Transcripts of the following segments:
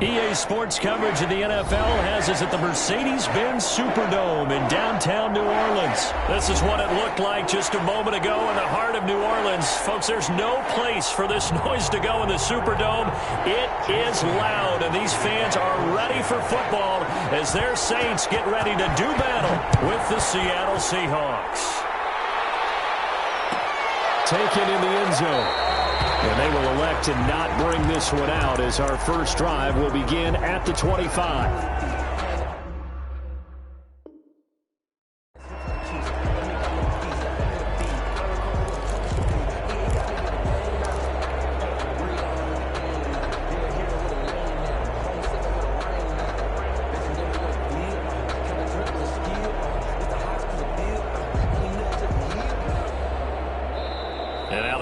EA Sports coverage of the NFL has us at the Mercedes-Benz Superdome in downtown New Orleans. This is what it looked like just a moment ago in the heart of New Orleans. Folks, there's no place for this noise to go in the Superdome. It is loud, and these fans are ready for football as their Saints get ready to do battle with the Seattle Seahawks. Taken in the end zone. And they will elect to not bring this one out as our first drive will begin at the 25.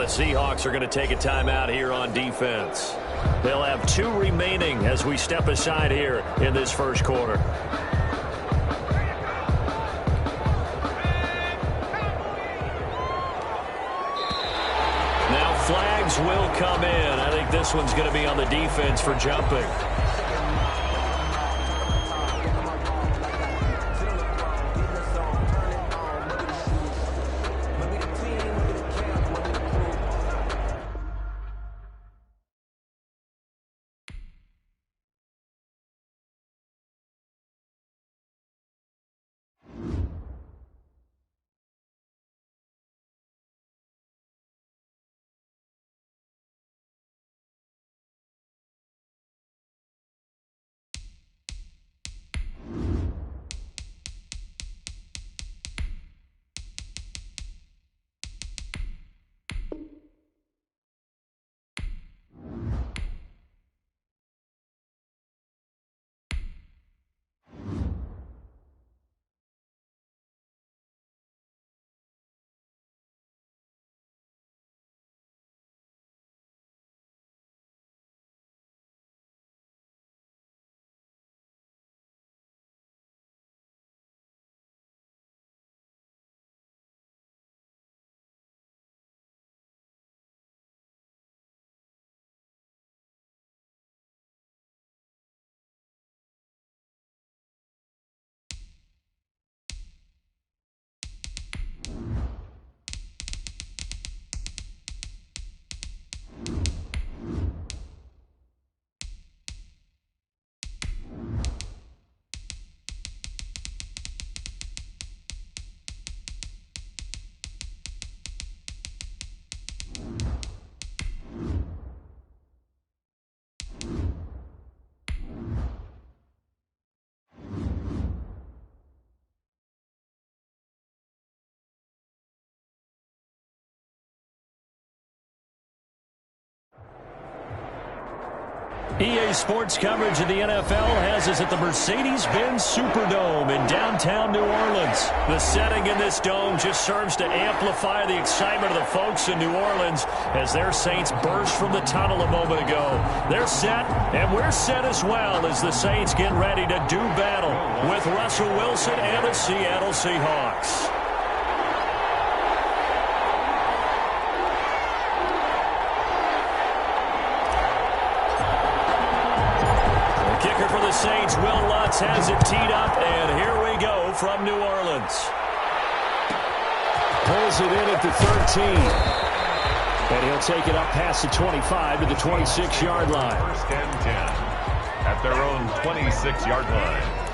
Seahawks are going to take a timeout here on defense. They'll have 2 remaining as we step aside here in this first quarter. Now flags will come in. I think this one's going to be on the defense for jumping. EA Sports coverage of the NFL has us at the Mercedes-Benz Superdome in downtown New Orleans. The setting in this dome just serves to amplify the excitement of the folks in New Orleans as their Saints burst from the tunnel a moment ago. They're set, and we're set as well as the Saints get ready to do battle with Russell Wilson and the Seattle Seahawks. Saints, Will Lutz has it teed up, and here we go from New Orleans. Pulls it in at the 13. And he'll take it up past the 25 to the 26-yard line. First and 10 at their own 26-yard line.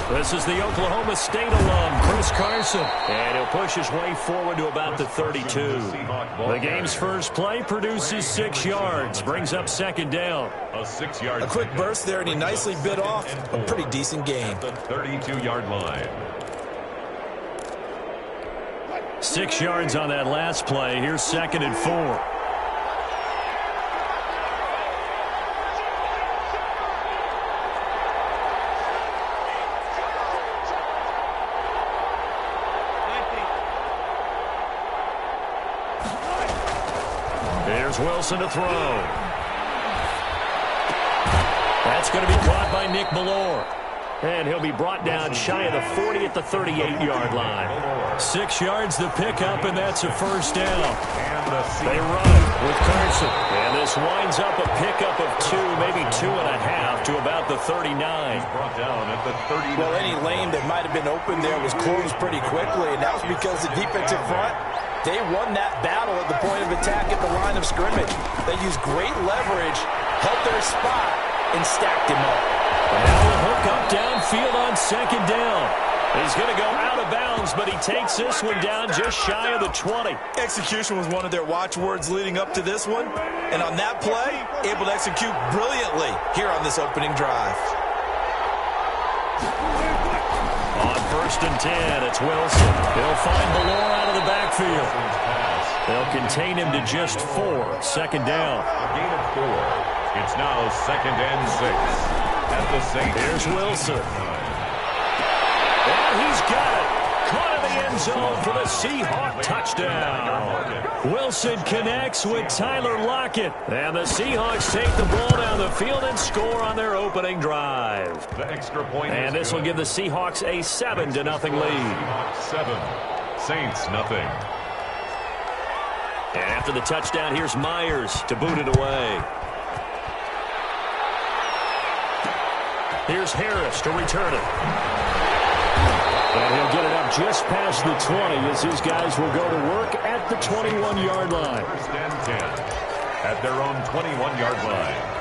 This is the Oklahoma State alum, Chris Carson. And he'll push his way forward to about the 32. The game's first play produces 6 yards, brings up second down. A quick burst there, and he nicely bit off a pretty decent game. The 32-yard line. 6 yards on that last play. Here's 2nd and 4. There's Wilson to throw. That's going to be caught by Nick Bellore. And he'll be brought down shy of the 40 at the 38-yard line. 6 yards the pickup, and that's a first down. They run with Carson. And this winds up a pickup of 2, maybe 2.5 to about the 39. Brought down at the 39. Well, any lane that might have been open there was closed pretty quickly, and that was because the defensive front, they won that battle at the point of attack at the line of scrimmage. They used great leverage, held their spot, and stacked him up. Now a hook up downfield on 2nd down. He's going to go out of bounds, but he takes this one down just shy of the 20. Execution was one of their watchwords leading up to this one, and on that play, able to execute brilliantly here on this opening drive. On 1st and 10, it's Wilson. He'll find Bellore out of the backfield. They'll contain him to just 4. 2nd down. A gain of 4. It's now 2nd and 6. At the Saints. Here's Wilson. And he's got it. Caught in the end zone for the Seahawk touchdown. Wilson connects with Tyler Lockett. And the Seahawks take the ball down the field and score on their opening drive. The extra point. And this will give the Seahawks a 7-0 lead. Seahawks 7. Saints nothing. And after the touchdown, here's Myers to boot it away. Here's Harris to return it. And he'll get it up just past the 20 as his guys will go to work at the 21-yard line. 1st and 10 at their own 21-yard line.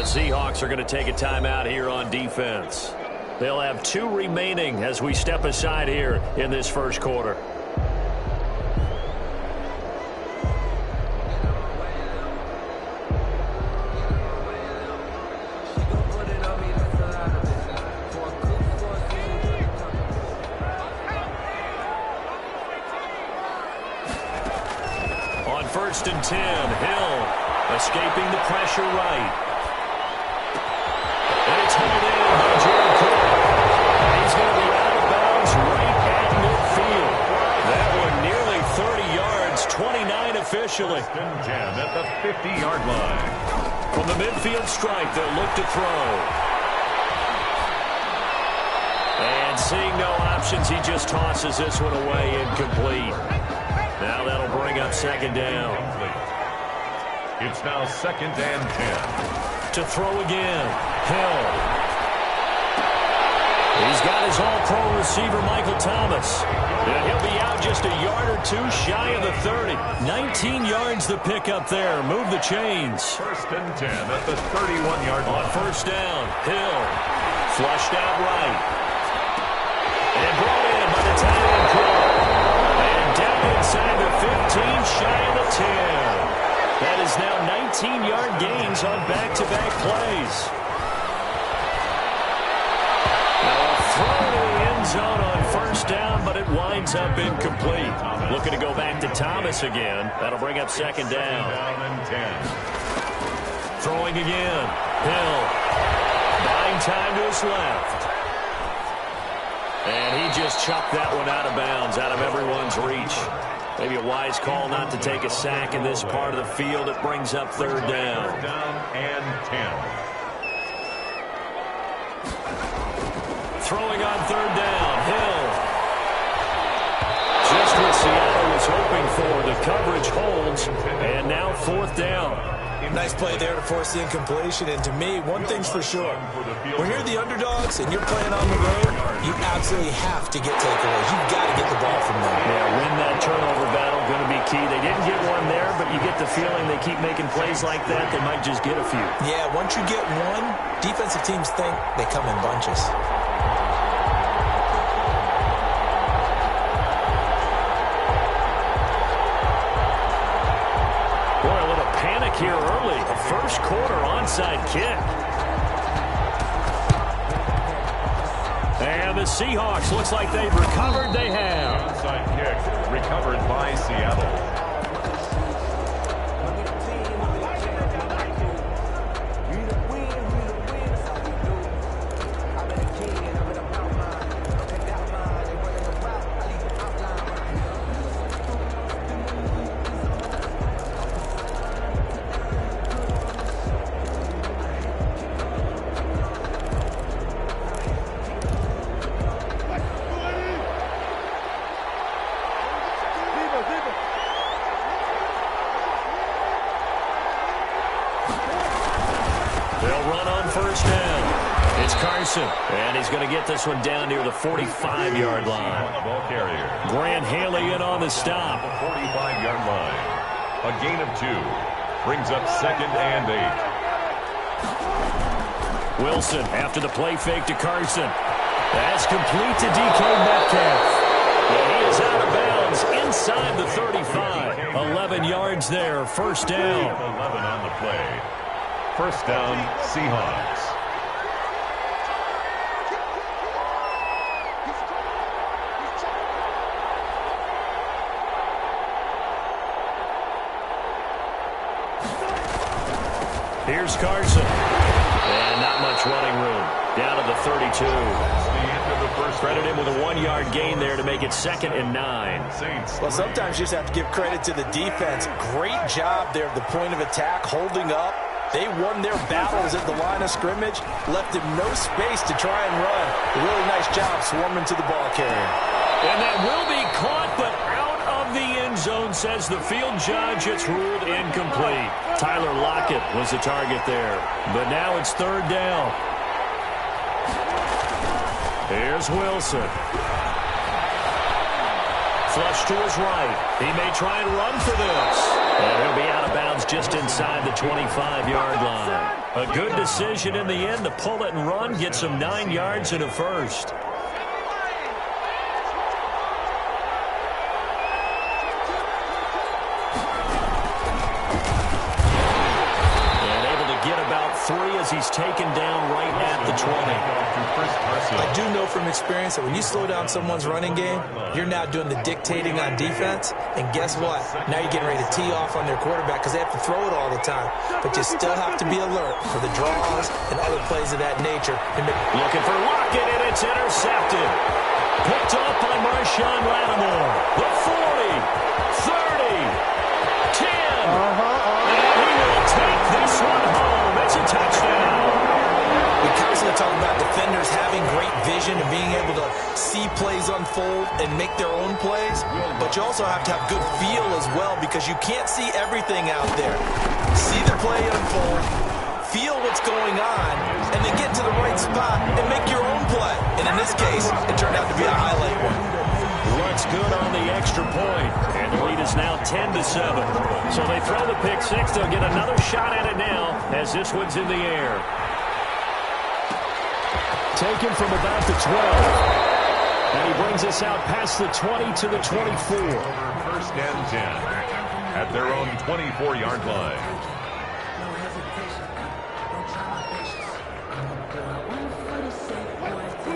Seahawks are going to take a timeout here on defense. They'll have 2 remaining as we step aside here in this first quarter. On 1st and 10, Hill escaping the pressure right. And it's hauled in by Jared Cook. He's going to be out of bounds right at midfield. That one nearly 30 yards, 29 officially. 1st and 10 at the 50-yard line. From the midfield stripe, they'll look to throw. And seeing no options, he just tosses this one away incomplete. Now that'll bring up 2nd down. It's now 2nd and 10. To throw again, Hill. He's got his all-pro receiver, Michael Thomas. And he'll be out just a yard or 2 shy of the 30. 19 yards the pickup there. Move the chains. 1st and 10 at the 31-yard line. On 1st down, Hill. Flushed out right. And brought in by the tight end Crow. And down inside the 15, shy of the 10. That is now 19-yard gains on back-to-back plays. Now a throw to the end zone on 1st down, but it winds up incomplete. Looking to go back to Thomas again. That'll bring up 2nd down. 2nd and 10. Throwing again. Hill. Buying time to his left. And he just chucked that one out of bounds, out of everyone's reach. Maybe a wise call not to take a sack in this part of the field. It brings up 3rd down. 3rd down and 10. Throwing on 3rd down, Hill. Just what Seattle was hoping for. The coverage holds, and now 4th down. Nice play there to force the incompletion, and to me, one thing's for sure. When you're the underdogs and you're playing on the road, you absolutely have to get takeaways. You've got to get the ball from them. Yeah, win that turnover battle, going to be key. They didn't get one there, but you get the feeling they keep making plays like that, they might just get a few. Yeah, once you get one, defensive teams think they come in bunches. corner onside kick. And the Seahawks, looks like they've recovered. They have. Onside kick recovered by Seattle. And he's going to get this one down near the 45-yard line. Ball carrier. Grant Haley in on the stop. 45-yard line. A gain of 2. Brings up 2nd and 8. Wilson after the play fake to Carson. That's complete to DK Metcalf. And he is out of bounds inside the 35. 11 yards there. First down. 11 on the play. First down, Seahawks. Here's Carson. And not much running room. Down to the 32. That's the end of the first. Credit him with a 1-yard gain there to make it 2nd and 9. Well, sometimes you just have to give credit to the defense. Great job there at the point of attack, holding up. They won their battles at the line of scrimmage, left him no space to try and run. A really nice job swarming to the ball carrier. And that will be caught, but out of the end zone, says the field judge. It's ruled incomplete. Tyler Lockett was the target there. But now it's 3rd down. Here's Wilson. Flush to his right. He may try and run for this. And he'll be out of bounds just inside the 25-yard line. A good decision in the end to pull it and run, get some 9 yards and a first. As he's taken down right at the 20. I do know from experience that when you slow down someone's running game, you're now doing the dictating on defense. And guess what? Now you're getting ready to tee off on their quarterback because they have to throw it all the time. But you still have to be alert for the draws and other plays of that nature. Looking for Lockett, and it's intercepted. Picked up by Marshawn Lattimore. The 40, 30, 10. And he will take this one home. It's a touchdown. We constantly talk about defenders having great vision and being able to see plays unfold and make their own plays, but you also have to have good feel as well because you can't see everything out there. See the play unfold, feel what's going on, and then get to the right spot and make your own play. And in this case, it turned out to be a highlight one. Looks good on the extra point, and the lead is now 10-7. So they throw the pick six. They'll get another shot at it now as this one's in the air. Taken from about the 12. And he brings us out past the 20 to the 24. First and 10 at their own 24-yard line.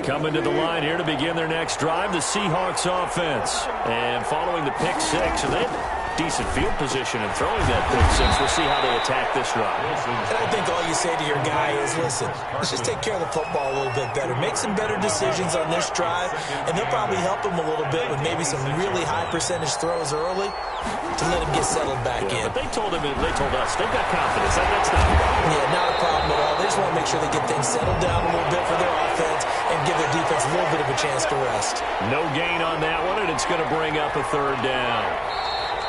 Coming to the line here to begin their next drive, the Seahawks offense. And following the pick six, and they have decent field position in throwing that pick six. We'll see how they attack this drive. And I think all you say to your guy is, listen, let's just take care of the football a little bit better. Make some better decisions on this drive, and they'll probably help him a little bit with maybe some really high percentage throws early to let him get settled back in. But they told us, they've got confidence. That's not a problem. Yeah, not a problem at all. They just want to make sure they get things settled down a little bit for their offense and give their defense a little bit of a chance to rest. No gain on that one, and it's going to bring up a 3rd down.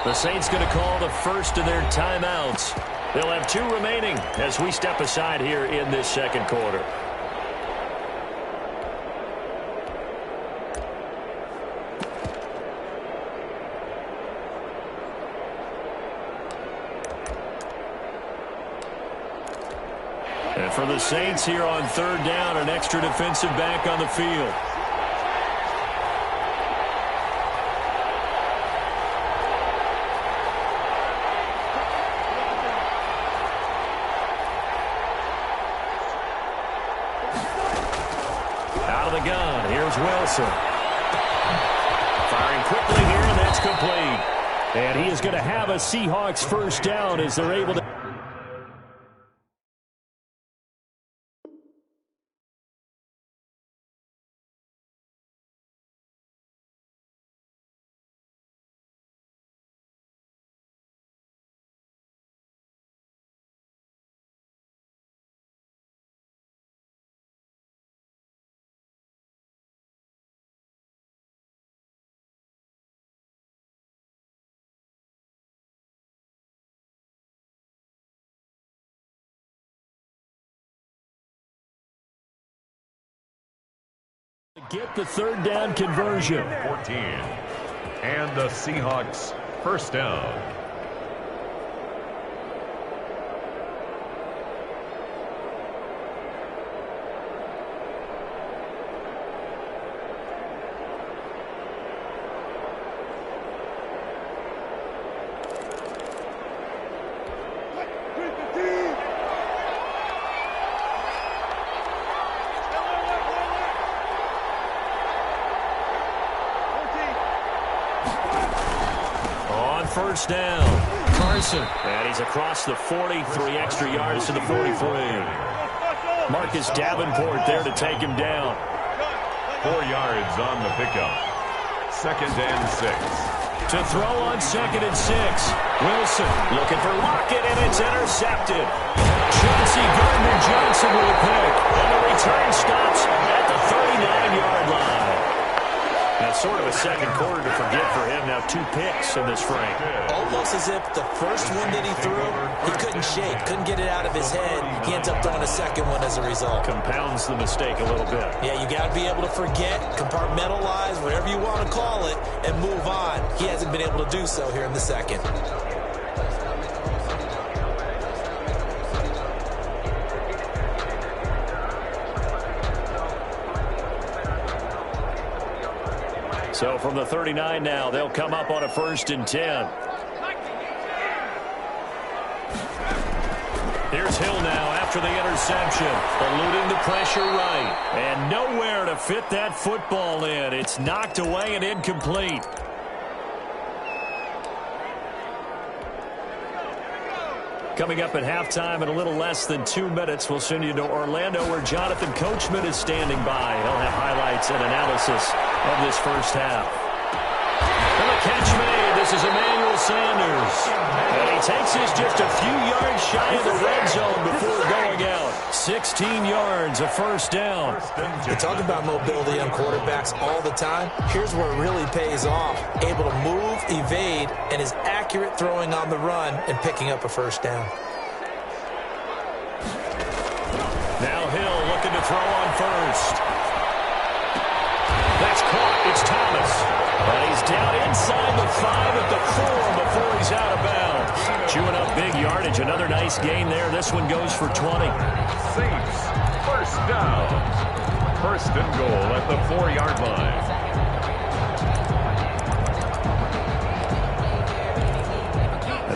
The Saints going to call the first of their timeouts. They'll have 2 remaining as we step aside here in this second quarter. And for the Saints here on 3rd down, an extra defensive back on the field. Wilson. Firing quickly here, and that's complete. And he is going to have a Seahawks first down as they're able to. Get the third down conversion. 14. And the Seahawks first down. First down. Carson. And he's across the 40, 3 extra yards to the 43. Marcus Davenport there to take him down. 4 yards on the pickup. 2nd and 6. To throw on 2nd and 6. Wilson looking for Lockett, and it's intercepted. Chauncey Gardner-Johnson with a pick. And the return stops at the 39-yard line. That's sort of a second quarter to forget for him. Now 2 picks in this frame. Almost as if the first one that he threw, he couldn't shake, couldn't get it out of his head. He ends up throwing a second one as a result. Compounds the mistake a little bit. Yeah, you got to be able to forget, compartmentalize, whatever you want to call it, and move on. He hasn't been able to do so here in the second. So from the 39 now, they'll come up on a 1st and 10. Here's Hill now after the interception. Eluding the pressure right. And nowhere to fit that football in. It's knocked away and incomplete. Coming up at halftime in a little less than 2 minutes, we'll send you to Orlando where Jonathan Coachman is standing by. He'll have highlights and analysis of this first half. And the catch made. This is Emmanuel Sanders. And he takes this just a few yards shy of the red zone before going out. 16 yards, a first down. We talk about mobility on quarterbacks all the time. Here's where it really pays off. Able to move, evade, and is accurate throwing on the run and picking up a first down. Now Hill looking to throw on first. That's caught. It's Thomas. But he's down inside the 5 at the 4 before he's out of bounds. Chewing up big yardage. Another nice gain there. This one goes for 20. Saints first down. 1st and goal at the 4-yard line.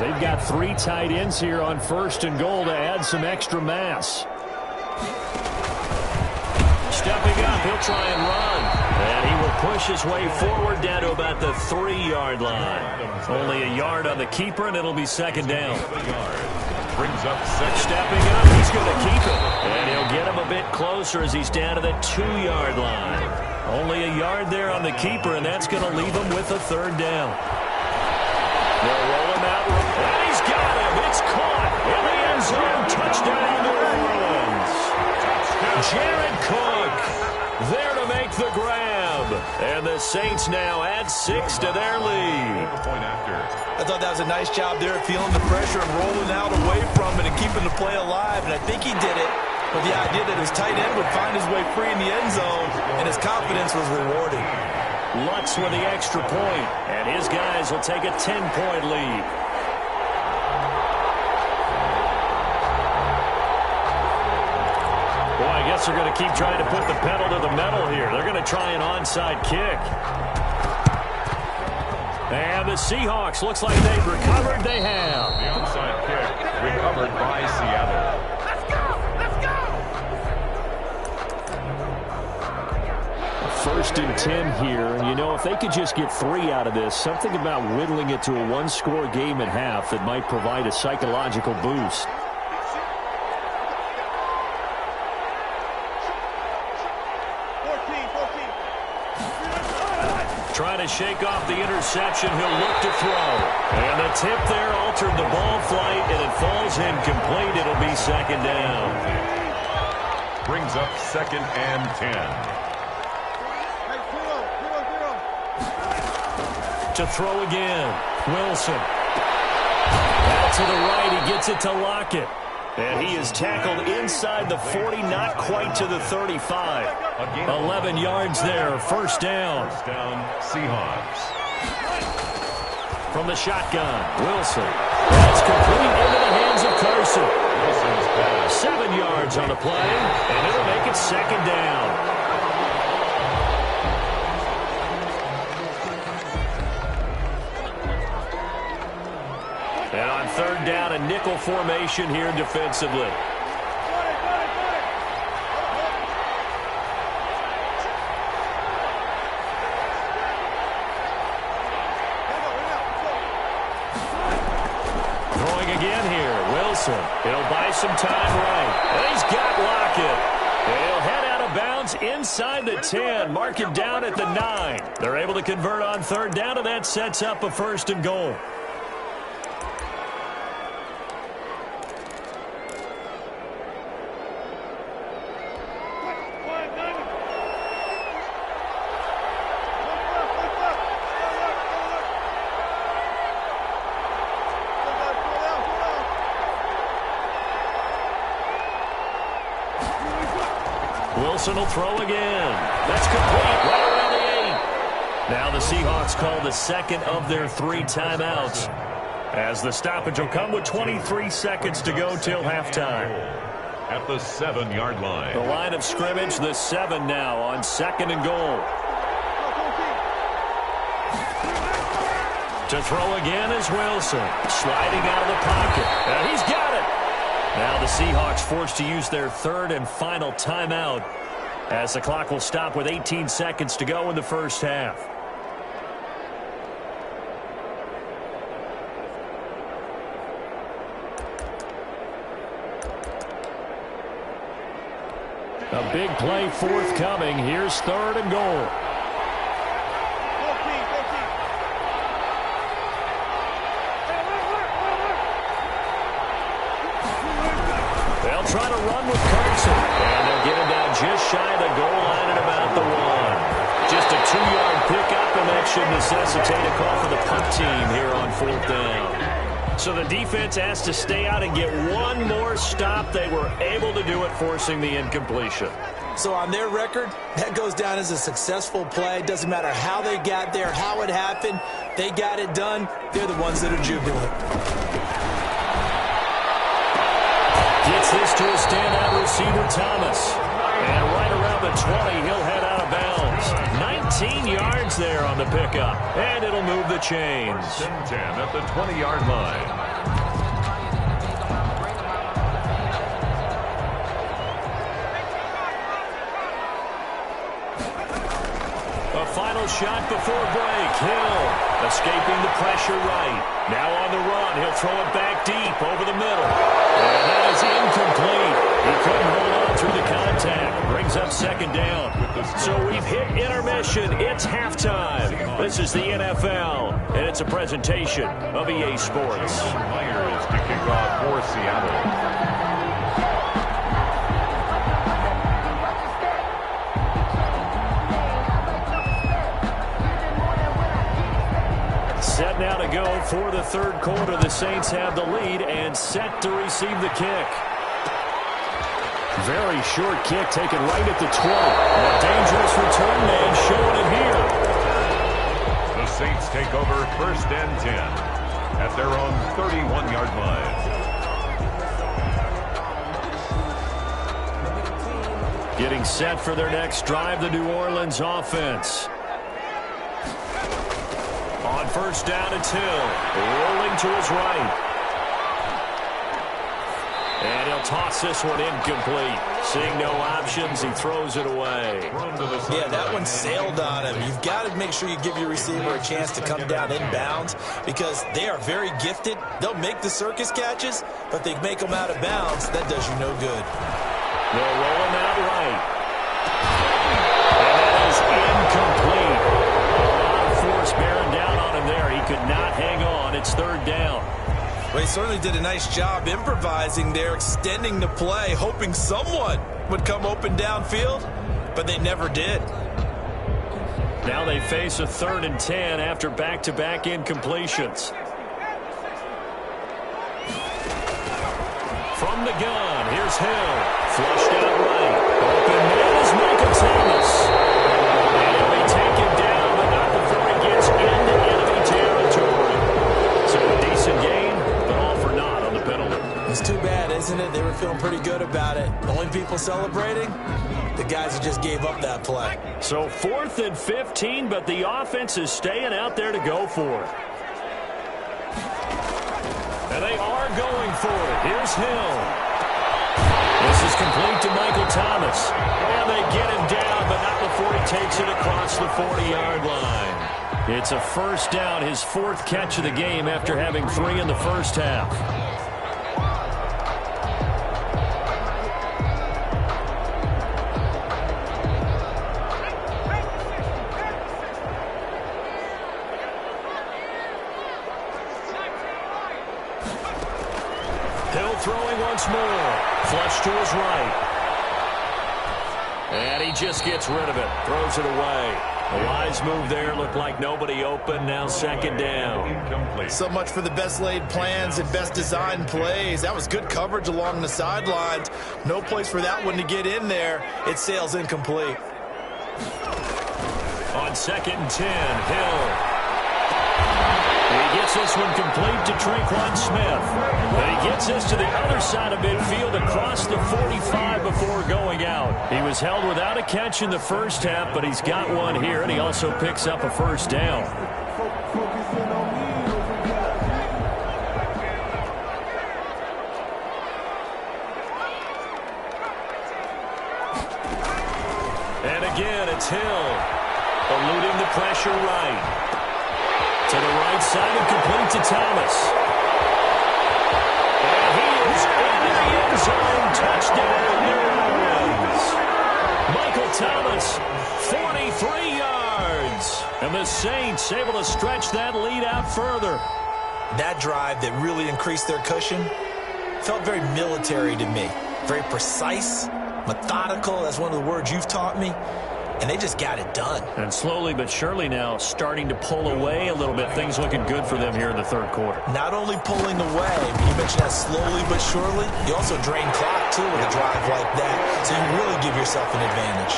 They've got 3 tight ends here on 1st and goal to add some extra mass. Stepping up, he'll try and run. And he will push his way forward down to about the 3-yard line. Only a yard on the keeper, and it'll be 2nd down. Brings up 6. Stepping up, he's going to keep it. And he'll get him a bit closer as he's down to the 2-yard line. Only a yard there on the keeper, and that's going to leave him with a 3rd down. They'll roll him out. And he's got him. It's caught in the end zone. Touchdown, New Orleans. Jared Cook there to make the grab. And the Saints now add 6 to their lead. I thought that was a nice job there, feeling the pressure and rolling out away from it and keeping the play alive. And I think he did it with the idea that his tight end would find his way free in the end zone, and his confidence was rewarded. Lutz with the extra point, and his guys will take a 10-point lead. Boy, I guess they're going to keep trying to put the pedal to the metal here. They're going to try an onside kick. And the Seahawks, looks like they've recovered. They have. The onside kick recovered by Seattle. 1st and 10 here. And, you know, if they could just get 3 out of this, something about whittling it to a 1-score game at half that might provide a psychological boost. Trying to shake off the interception. He'll look to throw. And the tip there altered the ball flight, and it falls incomplete. It'll be 2nd down. Brings up 2nd and 10. To throw again. Wilson. Out to the right. He gets it to Lockett. And he is tackled inside the 40, not quite to the 35. 11 yards there, 1st down. 1st down, Seahawks. From the shotgun, Wilson. That's complete into the hands of Carson. Wilson's pass. 7 yards on the play, and it'll make it 2nd down. And on 3rd down, a nickel formation here defensively. Throwing again here, Wilson. He'll buy some time right. And he's got Lockett. He'll head out of bounds inside the 10. Mark him down at the 9. They're able to convert on 3rd down, and that sets up a 1st and goal. Wilson will throw again. That's complete right around the 8. Now the Seahawks call the 2nd of their 3 timeouts, as the stoppage will come with 23 seconds to go till halftime. At the 7-yard line. The line of scrimmage, the 7 now on 2nd and goal. To throw again is Wilson. Sliding out of the pocket. And he's got it. Now the Seahawks forced to use their 3rd and final timeout, as the clock will stop with 18 seconds to go in the 1st half. A big play forthcoming. Here's 3rd and goal. They'll try to run with Carson. And they'll get him down just shy of the goal line at about the 1. Just a 2-yard pickup, and that should necessitate a call for the punt team here on 4th down. So the defense asked to stay out and get one more stop. They were able to do it, forcing the incompletion. So on their record, that goes down as a successful play. It doesn't matter how they got there, how it happened. They got it done. They're the ones that are jubilant. Gets this to a standout receiver, Thomas. And right around the 20, he'll head out of bounds. 19 yards there on the pickup. And it'll move the chains. 1st and 10 at the 20-yard line. A final shot before break. Hill escaping the pressure right. Now on the run. He'll throw it back deep over the middle. And that is incomplete. He couldn't hold on through the contact. Brings up 2nd down. So we've hit intermission. It's halftime. This is the NFL, and it's a presentation of EA Sports. Myers to kick off for Seattle. Set now to go for the 3rd quarter. The Saints have the lead and set to receive the kick. Very short kick taken right at the 20. A dangerous return man showing it here. The Saints take over 1st and 10 at their own 31-yard line. Getting set for their next drive, the New Orleans offense. On 1st down, it's Hill. Rolling to his right. And he'll toss this one incomplete. Seeing no options, he throws it away. Yeah, that one sailed on him. You've got to make sure you give your receiver a chance to come down inbounds because they are very gifted. They'll make the circus catches, but they make them out of bounds. That does you no good. They'll roll him out right. And that is incomplete. A lot of force bearing down on him there. He could not hang on. It's third down. Well, he certainly did a nice job improvising there, extending the play, hoping someone would come open downfield, but they never did. Now they face a 3rd and 10 after back-to-back incompletions. From the gun, here's Hill. Flushed out right. Open man is Michael Thomas. And he'll be taken down, but not before he gets into enemy territory. So a decent game, but all for naught on the penalty. It's too bad, isn't it? They were feeling pretty good about it. The only people celebrating, the guys who just gave up that play. So 4th and 15, but the offense is staying out there to go for it. And they are going for it. Here's Hill. This is complete to Michael Thomas. And they get him down, but not before he takes it across the 40-yard line. It's a first down, his 4th catch of the game after having 3 in the first half. Hill throwing once more. Flush to his right. And he just gets rid of it. Throws it away. A wise move there. Looked like nobody open. Now 2nd down. So much for the best laid plans and best designed plays. That was good coverage along the sidelines. No place for that one to get in there. It sails incomplete. On 2nd and 10, Hill. He gets this one complete to Tre'Quan Smith. And he gets this to the other side of midfield across the 45 before going out. He was held without a catch in the first half, but he's got one here, and he also picks up a first down. And again, it's Hill. Eluding the pressure right. To the right side and complete to Thomas. And he is in the end zone. Touchdown, New Orleans. Michael Thomas, 43 yards. And the Saints able to stretch that lead out further. That drive that really increased their cushion felt very military to me. Very precise, methodical. That's one of the words you've taught me. And they just got it done. And slowly but surely now starting to pull away a little bit. Things looking good for them here in the 3rd quarter. Not only pulling away, you mentioned that slowly but surely, you also drain clock, too, with a drive like that. So you really give yourself an advantage.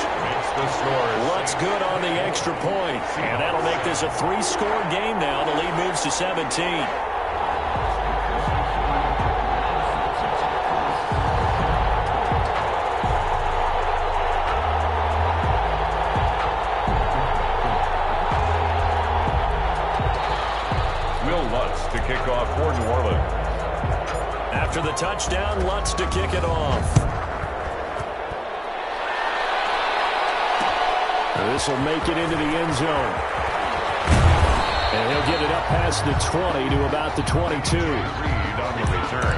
Lutz good on the extra point. And that'll make this a 3-score game now. The lead moves to 17. Kick off for New Orleans. After the touchdown, Lutz to kick it off. This will make it into the end zone. And he'll get it up past the 20 to about the 22. Reed on the return.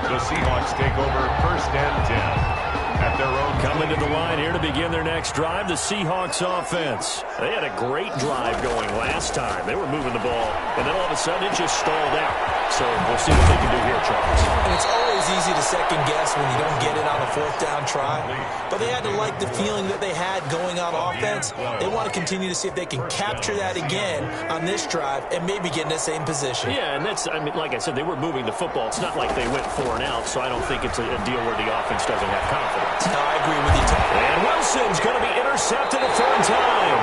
The Seahawks take over 1st and 10. At their own coming to the line here to begin their next drive, the Seahawks offense. They had a great drive going last time. They were moving the ball, and then all of a sudden it just stalled out. So we'll see what they can do here, Charles. And it's always easy to second guess when you don't get it on a 4th down try. But they had to like the feeling that they had going on offense. They want to continue to see if they can capture that again on this drive and maybe get in the same position. Yeah, and that's, I mean, like I said, they were moving the football. It's not like they went 4 and out, so I don't think it's a deal where the offense doesn't have confidence. No, I agree with you, Tom. And Wilson's going to be intercepted a 3rd time.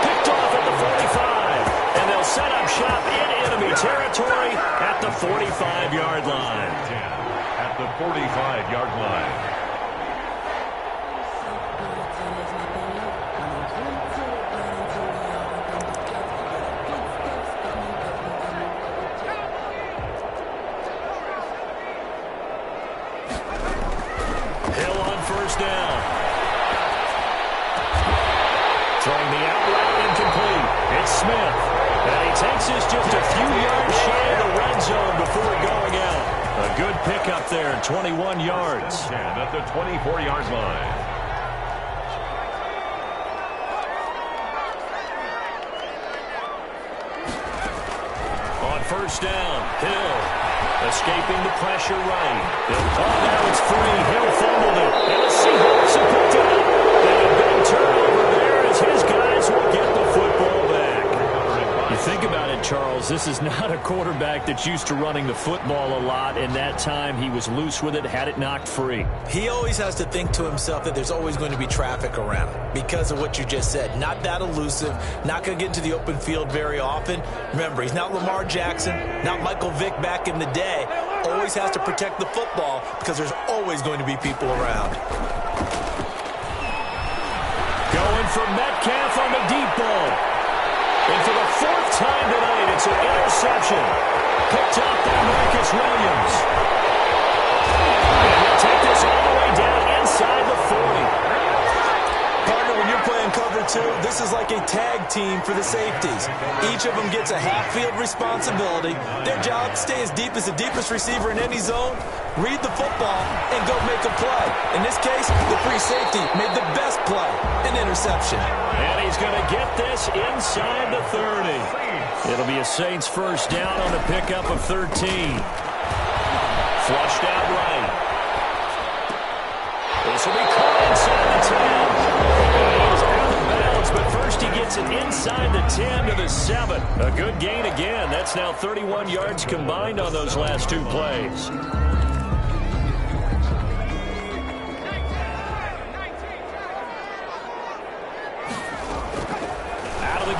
Picked off at the 45. And they'll set up shop in enemy territory at the 45-yard line. At the 45-yard line. Texas just a few yards shy of the red zone before going out. A good pickup there, 21 yards. 10 at the 24-yard line. On first down, Hill escaping the pressure right. Now it's free. Hill fumbled it. And the Seahawks have picked it up. And a big turnover there as his guys will get the football back. You think about it, Charles, this is not a quarterback that's used to running the football a lot, and that time he was loose with it, had it knocked free. He always has to think to himself that there's always going to be traffic around him because of what you just said. Not that elusive, not going to get into the open field very often. Remember, he's not Lamar Jackson, not Michael Vick back in the day. Always has to protect the football because there's always going to be people around. Going for Metcalf on the deep ball. And for the fourth time tonight, it's an interception. Picked up by Marcus Williams. And he'll take this all the way down inside the 40. Partner, when you're playing cover two, this is like a tag team for the safeties. Each of them gets a half-field responsibility. Their job, stay as deep as the deepest receiver in any zone, read the football, and go make a play. In this case, the free safety made the best play, an interception. And he's going to get this inside the 30. It'll be a Saints first down on the pickup of 13. Flushed out right. This will be caught inside the 10. He's out of bounds, but first he gets it inside the 10 to the 7. A good gain again. That's now 31 yards combined on those last two plays.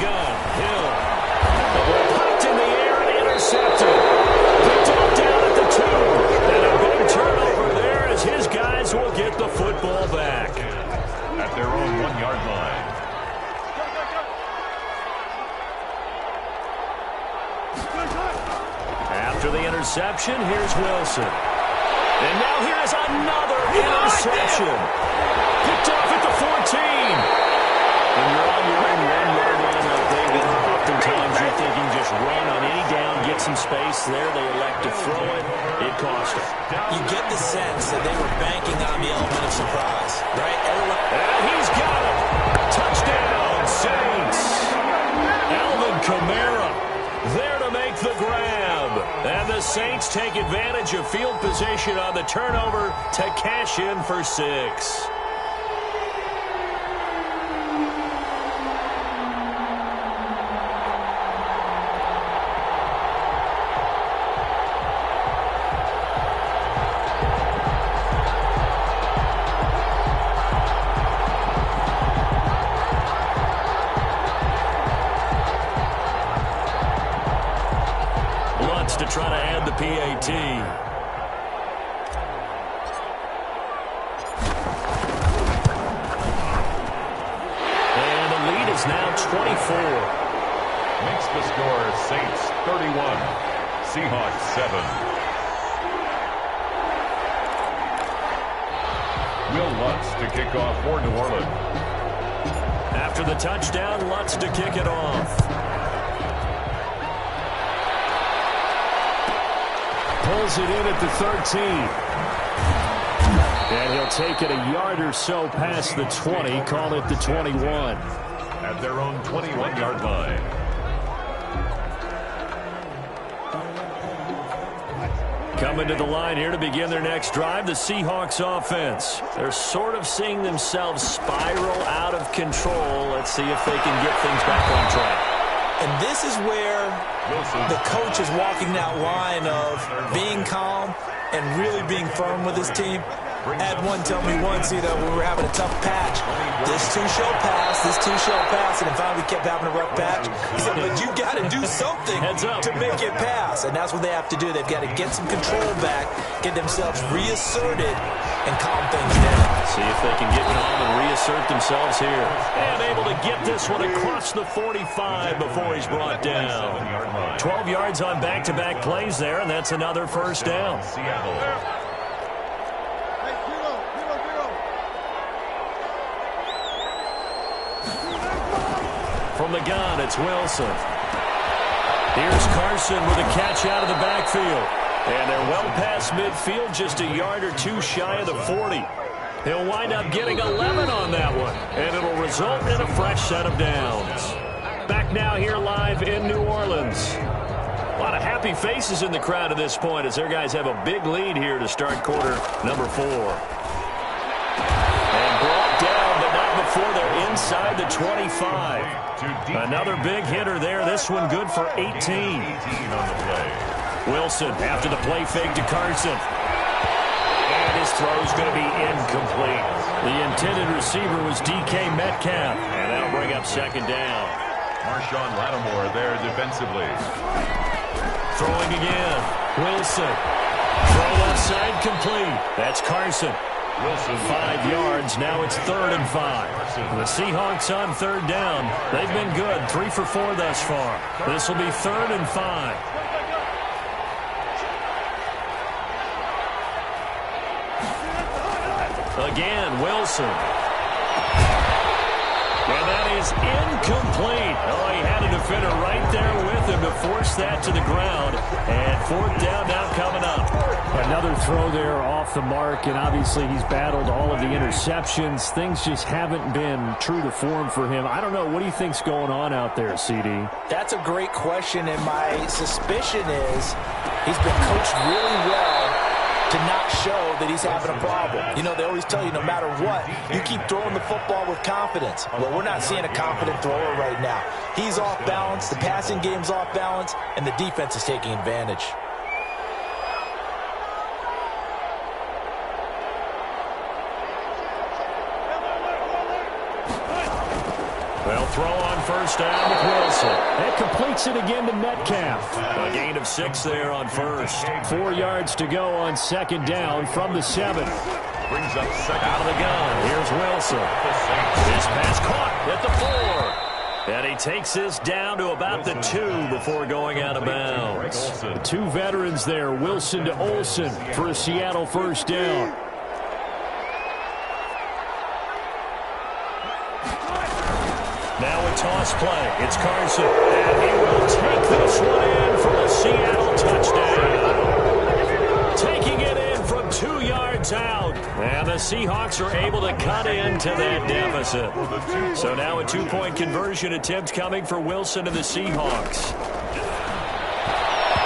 Gun. Hill. The ball popped in the air and intercepted. Picked off down at the 2. And a big turnover there as his guys will get the football back. At their own 1-yard line. After the interception, here's Wilson. And now here's another interception. Picked off at the 14. When you're on your own 1-yard line like David, oftentimes you're thinking just run on any down, get some space. There they elect to throw it. It cost them. You get the sense that they were banking on the element of surprise, right? And he's got it. Touchdown, Saints. Alvin Kamara there to make the grab. And the Saints take advantage of field position on the turnover to cash in for 6. To try to add the PAT. And the lead is now 24. Makes the score Saints 31, Seahawks 7. Will Lutz to kick off for New Orleans. After the touchdown, Lutz to kick it off. Pulls it in at the 13. And he'll take it a yard or so past the 20, call it the 21. At their own 21-yard line. Coming to the line here to begin their next drive, the Seahawks offense. They're sort of seeing themselves spiral out of control. Let's see if they can get things back on track. And this is where the coach is walking that line of being calm and really being firm with his team. Had one tell me once, when we were having a tough patch, this too shall pass, this too shall pass, and finally we kept having a rough patch. He said, but you got to do something to make it pass, and that's what they have to do. They've got to get some control back, get themselves reasserted, and calm things down. See if they can get calm and reassert themselves here. And able to get this one across the 45 before he's brought down. 12 yards on back-to-back plays there, and that's another first down. Seattle. From the gun, it's Wilson. Here's Carson with a catch out of the backfield. And they're well past midfield, just a yard or two shy of the 40. He'll wind up getting 11 on that one, and it'll result in a fresh set of downs. Back now here live in New Orleans. A lot of happy faces in the crowd at this point as their guys have a big lead here to start quarter number 4. And brought down, but not before they're inside the 25. Another big hitter there. This one good for 18. 18 on the play. Wilson after the play fake to Carson. And his throw's going to be incomplete. The intended receiver was DK Metcalf. And that'll bring up second down. Marshawn Lattimore there defensively. Throwing again. Wilson. Throw left side complete. That's Carson. Wilson 5 yards. Now it's 3rd and 5. The Seahawks on 3rd down. They've been good. 3 for 4 thus far. This will be 3rd and 5. Again, Wilson. And that is incomplete. Oh, he had a defender right there with him to force that to the ground. And 4th down now coming up. Another throw there off the mark, and obviously he's battled all of the interceptions. Things just haven't been true to form for him. I don't know. What do you think's going on out there, CD? That's a great question, and my suspicion is he's been coached really well to not show that he's having a problem. You know, they always tell you no matter what, you keep throwing the football with confidence. Well, we're not seeing a confident thrower right now. He's off balance, the passing game's off balance, and the defense is taking advantage. They'll throw on 1st down with Wilson. That completes it again to Metcalf. A gain of 6 there on 1st. 4 yards to go on 2nd down from the 7. brings up second. Out of the gun. Here's Wilson. This pass caught at the 4. And he takes this down to about the 2 before going out of bounds. 2 veterans there, Wilson to Olsen for a Seattle 1st down. Now a toss play. It's Carson. And he will take this one in for a Seattle touchdown. Taking it in from 2 yards out. And the Seahawks are able to cut into that deficit. So now a 2-point conversion attempt coming for Wilson and the Seahawks.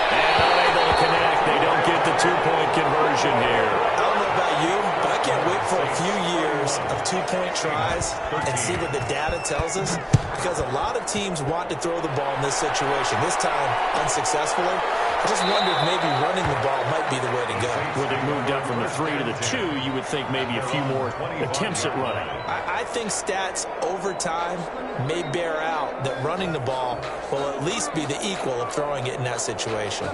And unable to connect. They don't get the 2-point conversion here. I don't know about you, but I can't wait for a few years of 2-point tries and see what the data tells us, because a lot of teams want to throw the ball in this situation. This time, unsuccessfully. I just wonder if maybe running the ball might be the way to go. With it moved up from the 3 to the 2, you would think maybe a few more attempts at running. I think stats over time may bear out that running the ball will at least be the equal of throwing it in that situation.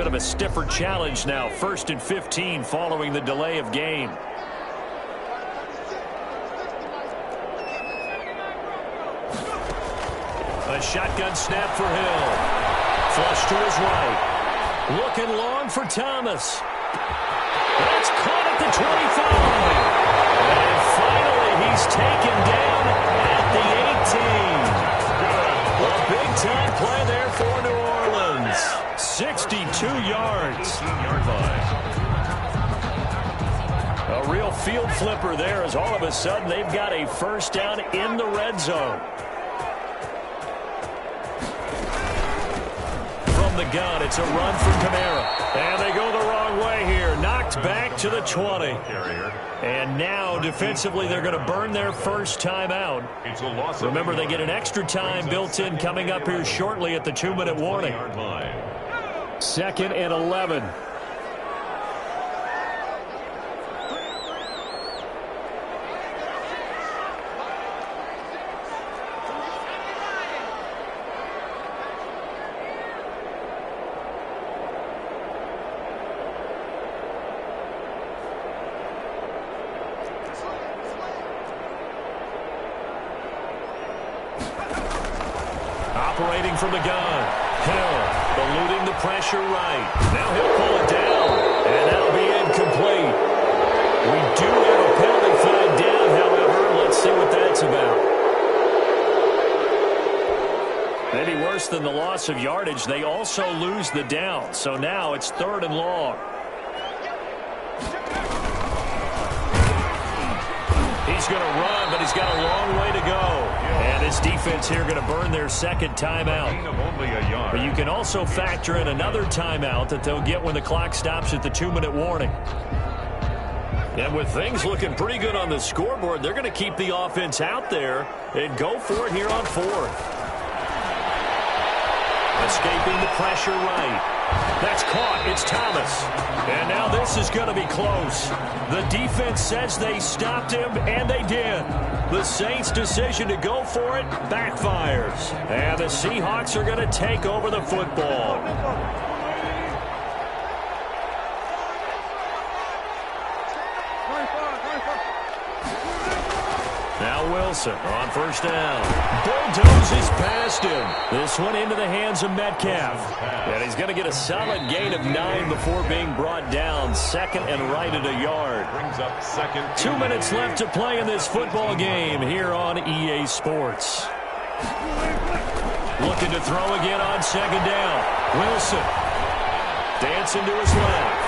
A stiffer challenge now. 1st and 15 following the delay of game. A shotgun snap for Hill. Flush to his right. Looking long for Thomas. That's caught at the 25. And finally he's taken down at the 18. A big-time play there for New Orleans. 62 yards. A real field flipper there as all of a sudden they've got a 1st down in the red zone. From the gun, it's a run from Kamara. It's back to the 20. And now, defensively, they're going to burn their first timeout. Remember, they get an extra time built in coming up here shortly at the 2-minute warning. 2nd and 11. Operating from the gun. Hill eluding the pressure right. Now he'll pull it down. And that'll be incomplete. We do have a penalty flag down, however. Let's see what that's about. Maybe worse than the loss of yardage, they also lose the down. So now it's 3rd and long. He's going to run, but he's got a long way to go. And this defense here going to burn their second timeout. But you can also factor in another timeout that they'll get when the clock stops at the 2-minute warning. And with things looking pretty good on the scoreboard, they're going to keep the offense out there and go for it here on 4th. Escaping the pressure right. That's caught. It's Thomas. And now this is going to be close. The defense says they stopped him, and they did. The Saints' decision to go for it backfires. And the Seahawks are going to take over the football. Now Wilson on 1st down. Bulldozes past him. This one into the hands of Metcalf. And he's going to get a solid gain of 9 before being brought down. 2nd and right at a yard. Brings up 2nd. 2 minutes left to play in this football game here on EA Sports. Looking to throw again on 2nd down. Wilson dancing to his left.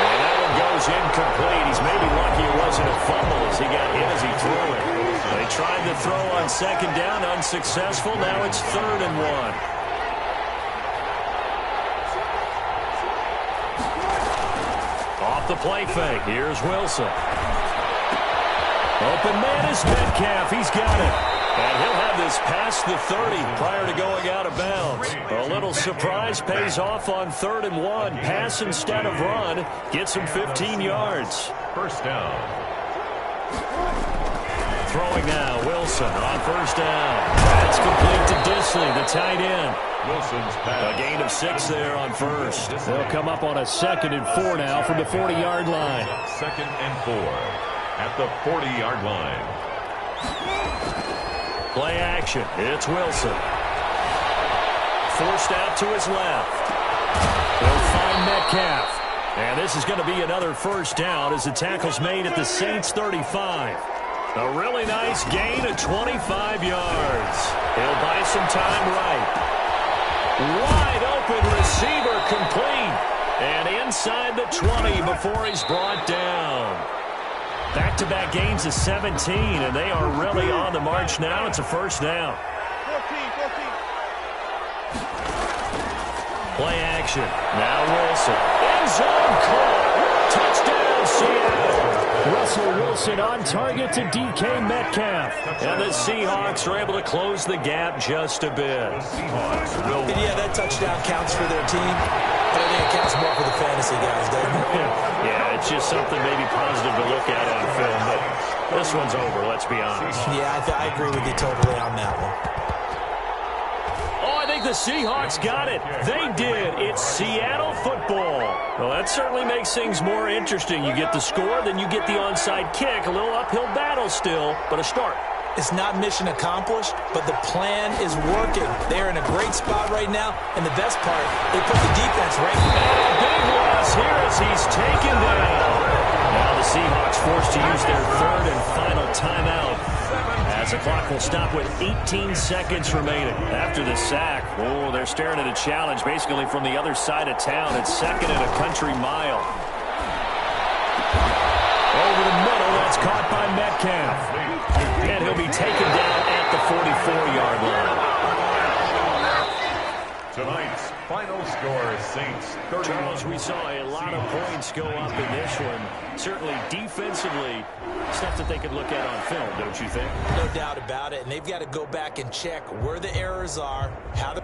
And that one goes incomplete. He's maybe lucky it wasn't a fumble as he got hit as he threw it. They tried to throw on 2nd down, unsuccessful. Now it's 3rd and 1. Off the play fake. Here's Wilson. Open man is Metcalf. He's got it. And he'll have this past the 30 prior to going out of bounds. A little surprise pays off on 3rd and 1. Pass instead of run. Gets him 15 yards. 1st down. Throwing now. Wilson on 1st down. That's complete to Disley, the tight end. Wilson's pass. A gain of 6 there on 1st. They'll come up on a 2nd and 4 now from the 40-yard line. 2nd and 4 at the 40-yard line. Play action. It's Wilson. Forced out to his left. They'll find Metcalf. And this is going to be another 1st down as the tackle's made at the Saints' 35. A really nice gain of 25 yards. He'll buy some time right. Wide open receiver complete. And inside the 20 before he's brought down. Back-to-back gains of 17, and they are really on the march now. It's a 1st down. 14. Play action. Now Wilson. End zone caught. Touchdown, Seattle. Russell Wilson on target to DK Metcalf. And the Seahawks are able to close the gap just a bit. And yeah, that touchdown counts for their team, but I think it counts more for the fantasy guys, doesn't it? Yeah, it's just something maybe positive to look at on film, but this one's over, let's be honest. Yeah, I agree with you totally on that one. Oh, I think the Seahawks got it. They did. It's Seattle football. Well, that certainly makes things more interesting. You get the score, then you get the onside kick. A little uphill battle still, but a start. It's not mission accomplished, but the plan is working. They're in a great spot right now, and the best part, they put the defense right in. And a big loss here as he's taken down. Now the Seahawks forced to use their 3rd and final timeout as the clock will stop with 18 seconds remaining. After the sack, oh, they're staring at a challenge basically from the other side of town. It's 2nd and a country mile. Over the middle, that's caught by Metcalf. And he'll be taken down at the 44-yard line. Tonight's final score, Saints 30. Charles, we saw a lot of points go up in this one. Certainly defensively, stuff that they could look at on film, don't you think? No doubt about it. And they've got to go back and check where the errors are, how the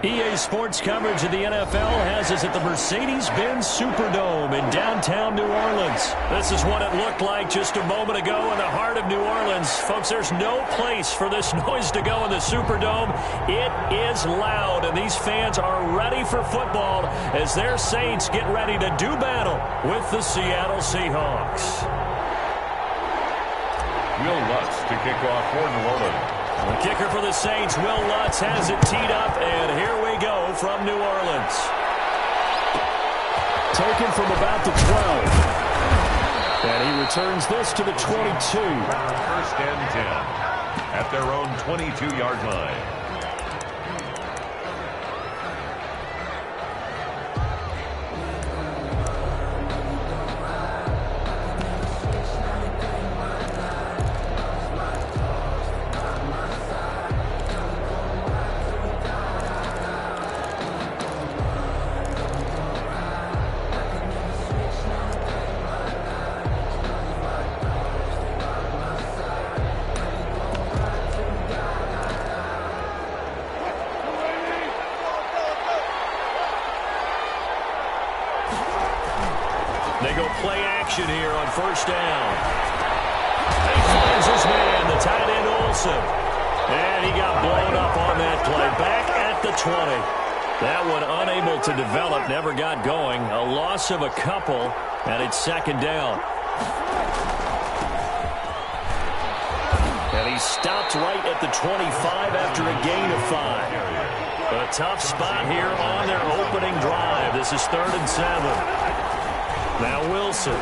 EA Sports coverage of the NFL has us at the Mercedes-Benz Superdome in downtown New Orleans. This is what it looked like just a moment ago in the heart of New Orleans. Folks, there's no place for this noise to go in the Superdome. It is loud, and these fans are ready for football as their Saints get ready to do battle with the Seattle Seahawks. Will Lutz to kick off for New Orleans. The kicker for the Saints, Will Lutz, has it teed up, and here we go from New Orleans. Taken from about the 12. And he returns this to the 22. First and 10 at their own 22-yard line. They go play action here on first down. He finds his man, the tight end Olsen. And he got blown up on that play. Back at the 20. That one unable to develop, never got going. A loss of a couple, and it's second down. And he stopped right at the 25 after a gain of 5. A tough spot here on their opening drive. This is 3rd and 7. Now Wilson. The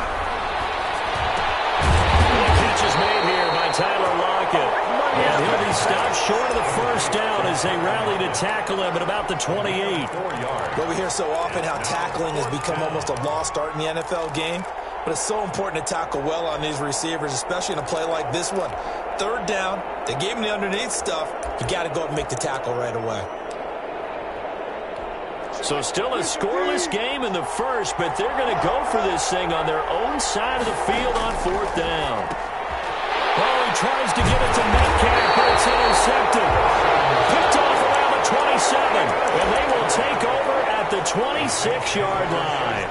catch is made here by Tyler Lockett. pocket. And he'll be stopped short of the first down as they rally to tackle him at about the 28. Well, we hear so often how tackling has become almost a lost art in the NFL game. But it's so important to tackle well on these receivers, especially in a play like this one. Third down, they gave him the underneath stuff. You got to go and make the tackle right away. So still a scoreless game in the first, but they're going to go for this thing on their own side of the field on fourth down. Oh, he tries to get it to Metcalf, but it's intercepted. Picked off around the 27, and they will take over at the 26-yard line.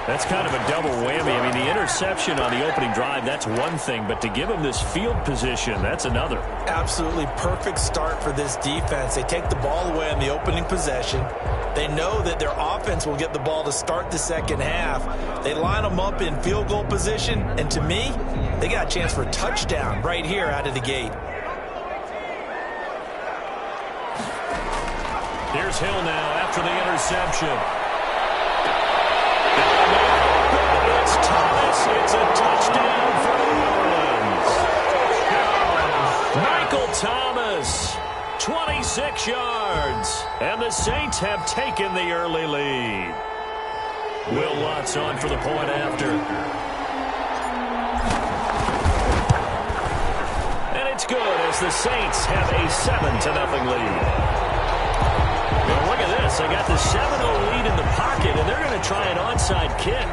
That's kind of a double whammy. I mean, the interception on the opening drive, that's one thing, but to give him this field position, that's another. Absolutely perfect start for this defense. They take the ball away on the opening possession. They know that their offense will get the ball to start the second half. They line them up in field goal position, and to me, they got a chance for a touchdown right here out of the gate. Here's Hill now after the interception. It's Thomas. It's a touchdown for New Orleans. Michael Thomas, 26 yards. And the Saints have taken the early lead. Will Lutz on for the point after. And it's good as the Saints have a 7-0 lead. Now look at this. They got the 7-0 lead in the pocket, and they're going to try an onside kick.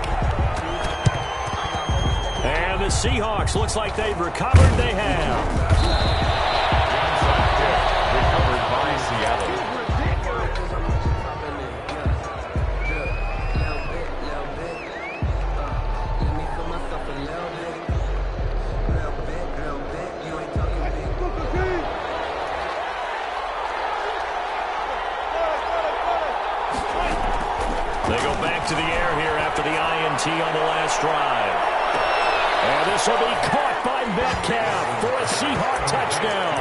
And the Seahawks, looks like they've recovered. They have. Onside kick recovered by Seattle. They go back to the air here after the INT on the last drive. And this will be caught by Metcalf for a Seahawk touchdown.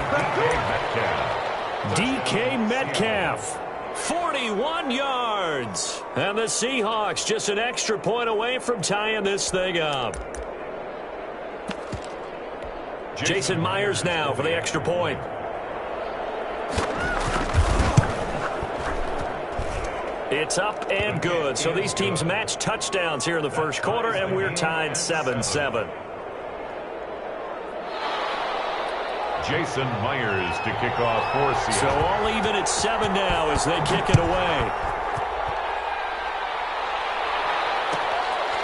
DK Metcalf, 41 yards. And the Seahawks just an extra point away from tying this thing up. Jason Myers now for the extra point. It's up and good. So these teams match touchdowns here in the first quarter, and we're tied 7-7. Jason Myers to kick off for Seattle. So all even at 7 now as they kick it away.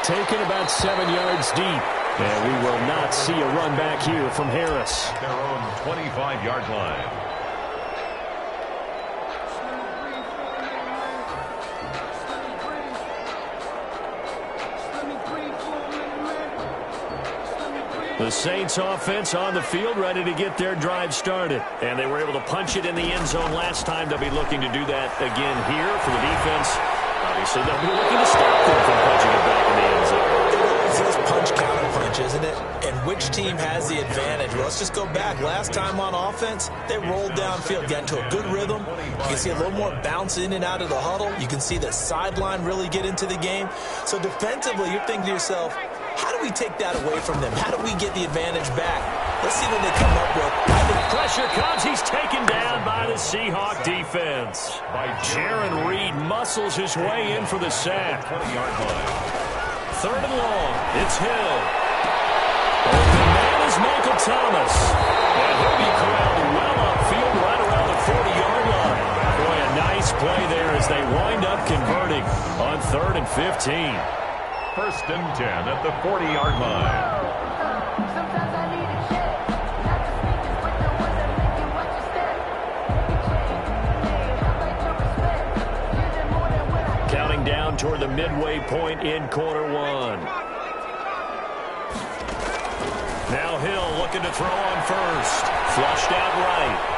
Taken about 7 yards deep. And we will not see a run back here from Harris. Their own 25-yard line. The Saints offense on the field ready to get their drive started. And they were able to punch it in the end zone last time. They'll be looking to do that again here for the defense. Obviously, they'll be looking to stop them from punching it back in the end zone. It's this punch-counter-punch, isn't it? And which team has the advantage? Well, let's just go back. Last time on offense, they rolled downfield, got into a good rhythm. You can see a little more bounce in and out of the huddle. You can see the sideline really get into the game. So defensively, you're thinking to yourself, how do we take that away from them? How do we get the advantage back? Let's see what they come up with. Pressure comes. He's taken down by the Seahawk defense. Jaron Reed muscles his way in for the sack. 20-yard line. Third and long. It's Hill. Open man is Michael Thomas. And he'll be corralled well upfield right around the 40-yard line. Boy, a nice play there as they wind up converting on 3rd and 15. 1st and 10 at the 40-yard line. Counting down toward the midway point in quarter one. Now Hill looking to throw on first. Flushed out right.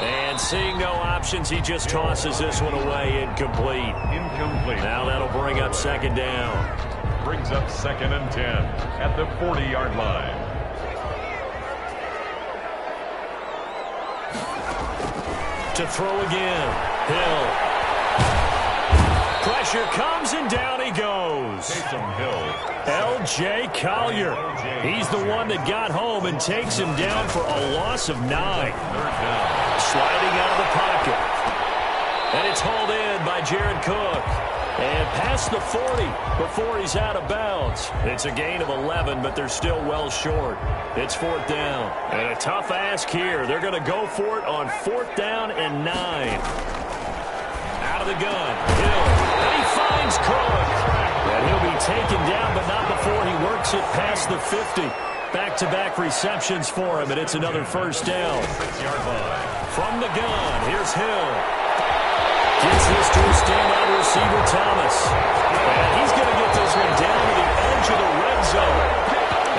And seeing no options, he just tosses this one away. Incomplete. Incomplete. Now that'll bring up 2nd down. Brings up 2nd and 10 at the 40-yard line. To throw again. Hill. pressure comes, and down he goes. Taysom Hill. L.J. Collier. He's the one that got home and takes him down for a loss of 9. Third down. Sliding out of the pocket. And it's hauled in by Jared Cook. And past the 40 before he's out of bounds. It's a gain of 11, but they're still well short. It's 4th down. And a tough ask here. They're going to go for it on 4th down and 9. Out of the gun. Hill. And he finds Cook. And he'll be taken down, but not before he works it past the 50. Back-to-back receptions for him, and it's another 1st down. 6-yard line. From the gun, here's Hill. Gets this to a standout receiver, Thomas. And he's going to get this one down to the edge of the red zone.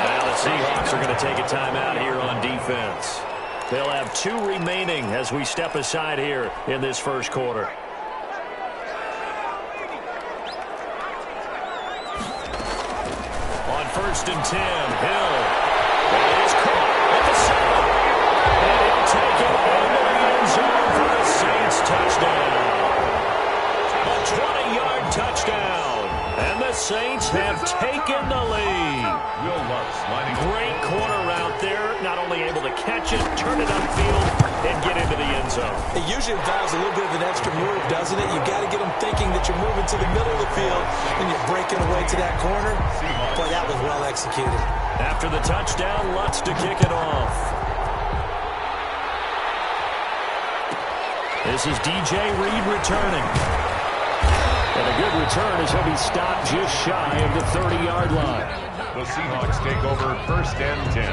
Now the Seahawks are going to take a timeout here on defense. They'll have 2 remaining as we step aside here in this first quarter. On 1st and 10, Hill. And it is caught at the 7. And he'll take it into the end zone for a Saints touchdown. A 20-yard touchdown. And the Saints have taken the lead. Will Lutz lining up. Great corner route there. Not only able to catch it, turn it upfield, and get into the end zone. It usually involves a little bit of an extra move, doesn't it? You've got to get them thinking that you're moving to the middle of the field and you're breaking away to that corner. Boy, that was well executed. After the touchdown, Lutz to kick it off. This is DJ Reed returning. And a good return as he'll be stopped just shy of the 30-yard line. The Seahawks take over 1st and 10.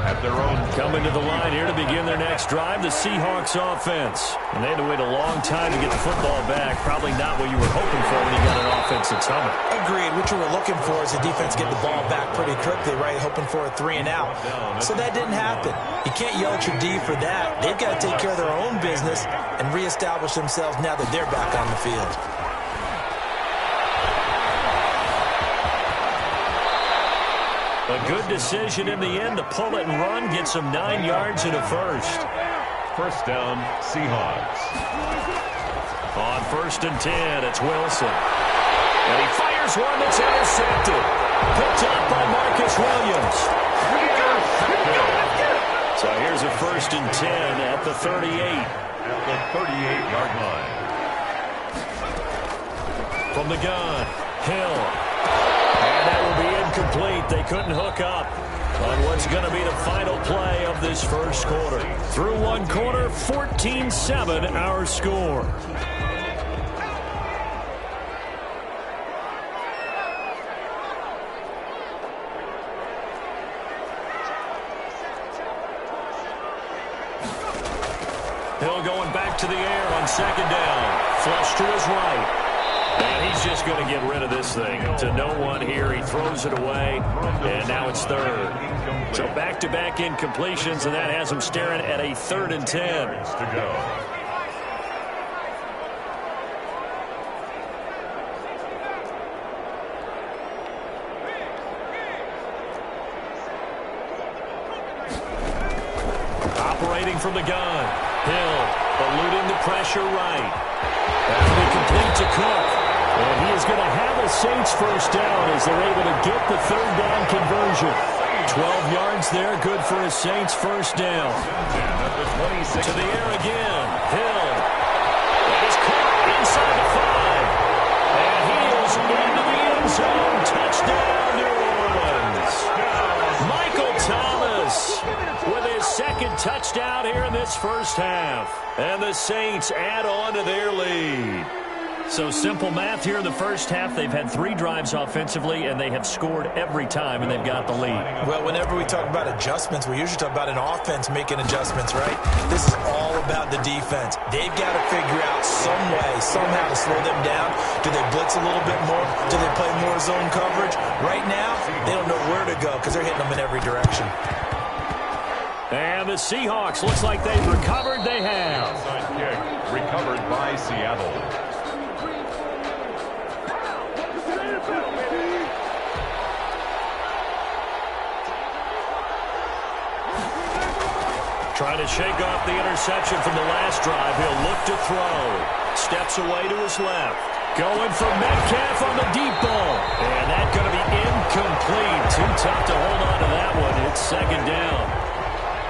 At their own. Coming to the line here to begin their next drive, the Seahawks offense. And they had to wait a long time to get the football back. Probably not what you were hoping for when you got an offense that's humming. Agreed. What you were looking for is the defense get the ball back pretty quickly, right? Hoping for a 3 and out. So that didn't happen. You can't yell at your D for that. They've got to take care of their own business and reestablish themselves now that they're back on the field. A good decision in the end to pull it and run, get some 9 yards and a first. 1st down, Seahawks. On 1st and 10, it's Wilson. And he fires one that's intercepted. Picked up by Marcus Williams. So here's a 1st and 10 at the 38. At the 38-yard line. From the gun, Hill. And that will be incomplete. They couldn't hook up on what's going to be the final play of this first quarter. Through one quarter, 14-7 our score. Hill going back to the air on 2nd down. Flush to his right. And he's just going to get rid of this thing to no one here. He throws it away, and now it's 3rd. So back-to-back incompletions, and that has him staring at a 3rd and 10. To go. Operating from the gun. Hill eluding the pressure right. That'll be complete to Cook. And he is going to have a Saints 1st down as they're able to get the 3rd down conversion. 12 yards there, good for a Saints 1st down. To the air again. Hill. That is caught inside the 5. And he is into the end zone. Touchdown, New Orleans. Michael Thomas with his 2nd touchdown here in this first half. And the Saints add on to their lead. So simple math here in the first half. They've had 3 drives offensively, and they have scored every time, and they've got the lead. Well, whenever we talk about adjustments, we usually talk about an offense making adjustments, right? This is all about the defense. They've got to figure out some way, somehow to slow them down. Do they blitz a little bit more? Do they play more zone coverage? Right now, they don't know where to go because they're hitting them in every direction. And the Seahawks, looks like they've recovered. They have. Onside kick recovered by Seattle. Trying to shake off the interception from the last drive. He'll look to throw. Steps away to his left. Going for Metcalf on the deep ball. And that's going to be incomplete. Too tough to hold on to that one. It's second down.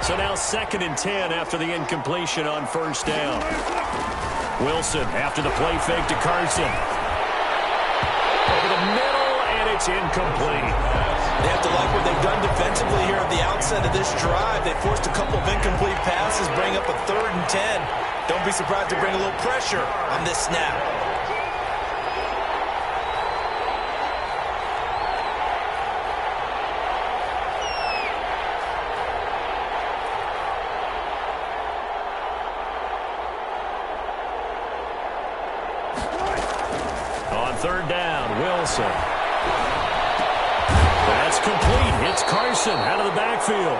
So now 2nd and 10 after the incompletion on first down. Wilson after the play fake to Carson. Over the middle, and it's incomplete. They have to like what they've done defensively here at the outset of this drive. They forced a couple of incomplete passes, bring up a 3rd and 10. Don't be surprised to bring a little pressure on this snap. On 3rd down, Wilson. That's complete. It's Carson out of the backfield.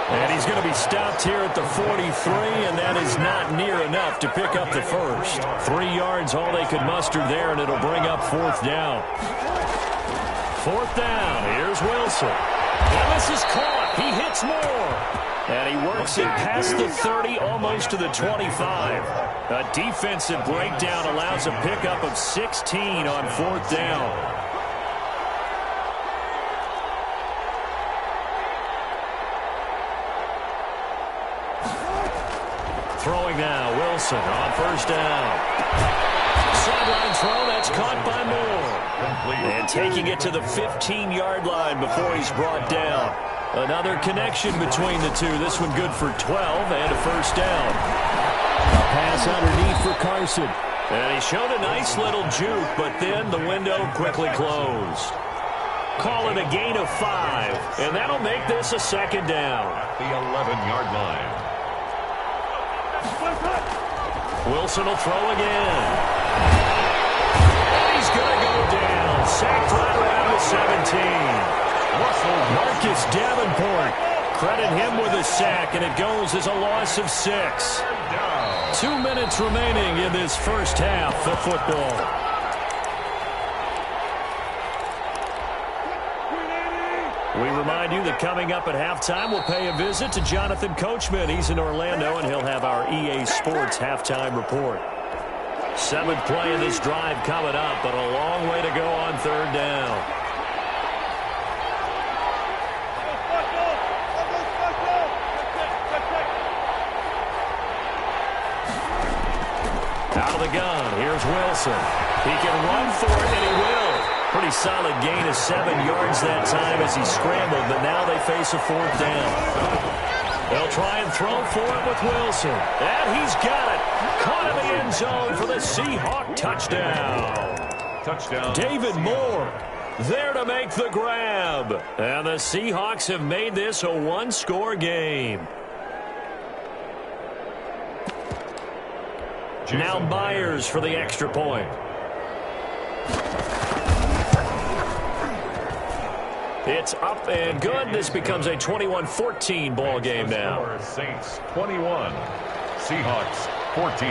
And he's going to be stopped here at the 43, and that is not near enough to pick up the first. 3 yards, all they could muster there, and it'll bring up 4th down. 4th down, here's Wilson. And this is caught. He hits more. And he works it past the 30, almost to the 25. A defensive breakdown allows a pickup of 16 on 4th down. Throwing now, Wilson on first down. Sideline throw, that's caught by Moore. And taking it to the 15-yard line before he's brought down. Another connection between the two. This one good for 12 and a first down. A pass underneath for Carson. And he showed a nice little juke, but then the window quickly closed. Call it a gain of 5, and that'll make this a 2nd down. The 11-yard line. Wilson will throw again. And he's going to go down. Sacked right around the 17. Marcus Davenport. Credit him with a sack, and it goes as a loss of 6. 2 minutes remaining in this first half of football. We remind you that coming up at halftime, we'll pay a visit to Jonathan Coachman. He's in Orlando, and he'll have our EA Sports halftime report. 7th play of this drive coming up, but a long way to go on 3rd down. Out of the gun, here's Wilson. He can run for it, and he will. Pretty solid gain of 7 yards that time as he scrambled, but now they face a 4th down. They'll try and throw for it with Wilson. And he's got it. Caught in the end zone for the Seahawk touchdown. Touchdown. David Moore there to make the grab. And the Seahawks have made this a 1-score game. Now Myers for the extra point. It's up and good. This becomes a 21-14 ball game now. Saints 21, Seahawks 14.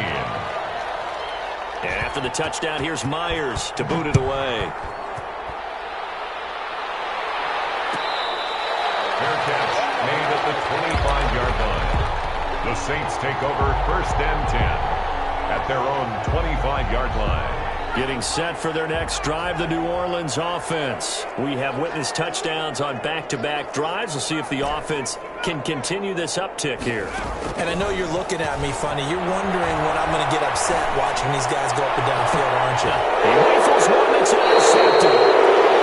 And after the touchdown, here's Myers to boot it away. Fair catch made at the 25-yard line. The Saints take over 1st and 10 at their own 25-yard line. Getting set for their next drive, the New Orleans offense. We have witnessed touchdowns on back-to-back drives. We'll see if the offense can continue this uptick here. And I know you're looking at me funny. You're wondering when I'm going to get upset watching these guys go up and down the field, aren't you? He rifles one that's intercepted.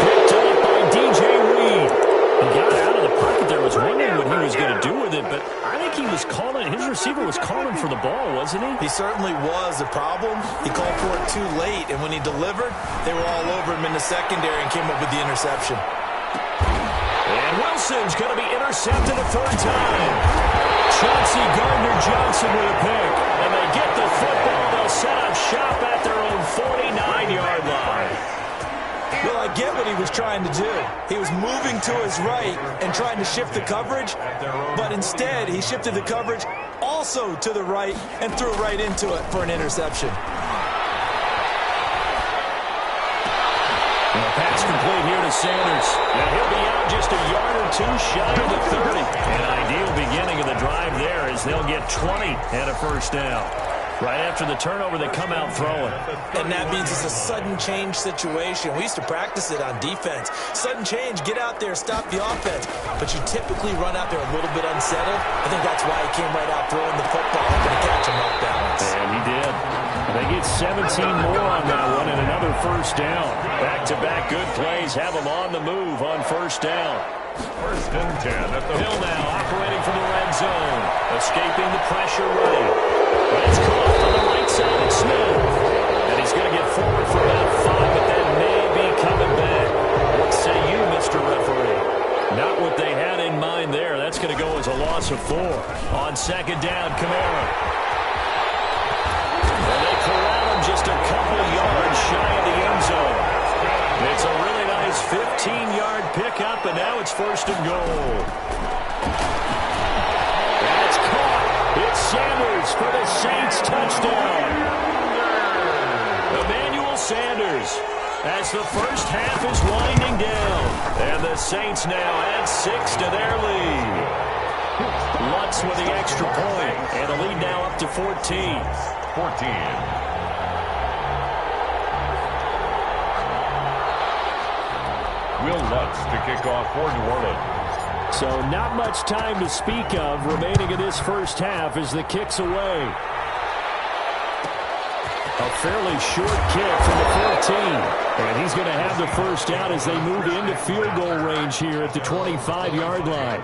Picked up by DJ Reed. He got out of the pocket there. Was wondering what he was going to do with it, but I think he was calling. His receiver was calling for the ball, wasn't he? He certainly was. The problem, he called for it too late, and when he delivered, they were all over him in the secondary and came up with the interception. And Wilson's going to be intercepted a 3rd time. Chauncey Gardner-Johnson with a pick, and they get the football. They'll set up shop at their own 49-yard line. Well, I get what he was trying to do. He was moving to his right and trying to shift the coverage, but instead he shifted the coverage also to the right and threw right into it for an interception. And a pass complete here to Sanders. And he'll be out just a yard or 2 shy of the 30. An ideal beginning of the drive there as they'll get 20 and a first down. Right after the turnover, they come out throwing. And that means it's a sudden change situation. We used to practice it on defense. Sudden change, get out there, stop the offense. But you typically run out there a little bit unsettled. I think that's why he came right out throwing the football, hoping to catch him off balance. And he did. They get 17 more on that one and another first down. Back-to-back good plays have them on the move on first down. First and 10 at the Hill now operating from the red zone. Escaping the pressure right. That's caught on the right side of Smith. And he's going to get forward for about 5, but that may be coming back. What say you, Mr. Referee? Not what they had in mind there. That's going to go as a loss of 4. On second down, Kamara. And they corral him just a couple yards shy of the end zone. It's a really nice 15-yard pickup, and now it's first and goal. That's caught. It's Sanders for the Saints touchdown. Emmanuel Sanders as the first half is winding down. And the Saints now add 6 to their lead. Lutz with the extra point, and the lead now up to 14. 14. Will Lutz to kick off for New Orleans. So not much time to speak of remaining in this first half as the kick's away. A fairly short kick from the 14. And he's going to have the first down as they move into field goal range here at the 25-yard line.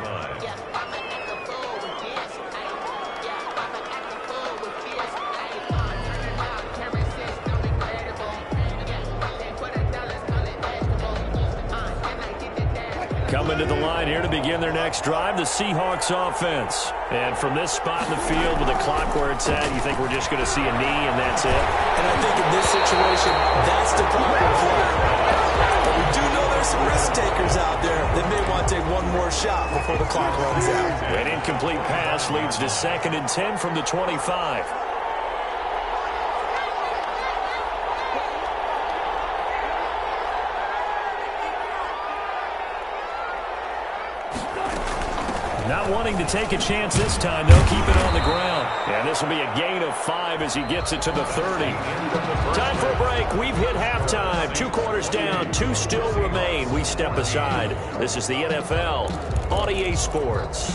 Coming to the line here to begin their next drive, the Seahawks offense. And from this spot in the field with the clock where it's at, you think we're just going to see a knee and that's it? And I think in this situation, that's the proper play. But we do know there's some risk takers out there that may want to take one more shot before the clock runs out. An incomplete pass leads to 2nd and 10 from the 25. Not wanting to take a chance this time, though, keep it on the ground. And this will be a gain of 5 as he gets it to the 30. Time for a break. We've hit halftime. 2 quarters down, 2 still remain. We step aside. This is the NFL on EA Sports.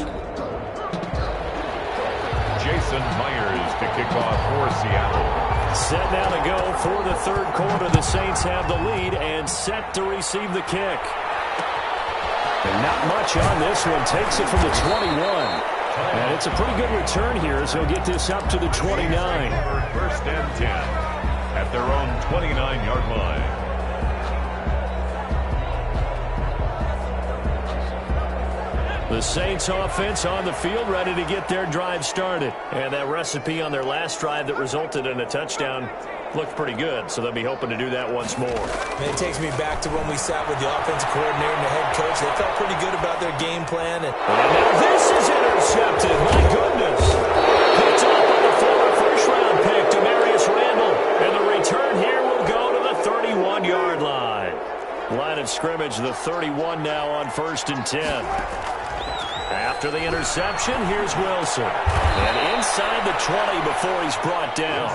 Jason Myers to kick off for Seattle. Set now to go for the third quarter. The Saints have the lead and set to receive the kick. And not much on this one. Takes it from the 21. And it's a pretty good return here as he'll get this up to the 29. First and 10 at their own 29-yard line. The Saints offense on the field, ready to get their drive started. And that recipe on their last drive that resulted in a touchdown looked pretty good, so they'll be hoping to do that once more. And it takes me back to when we sat with the offensive coordinator and the head coach. They felt pretty good about their game plan. And now this is intercepted. My goodness. Picked up on the former first-round pick, Demarius Randall. And the return here will go to the 31-yard line. Line of scrimmage, the 31 now on 1st and 10. After the interception, here's Wilson. And inside the 20 before he's brought down.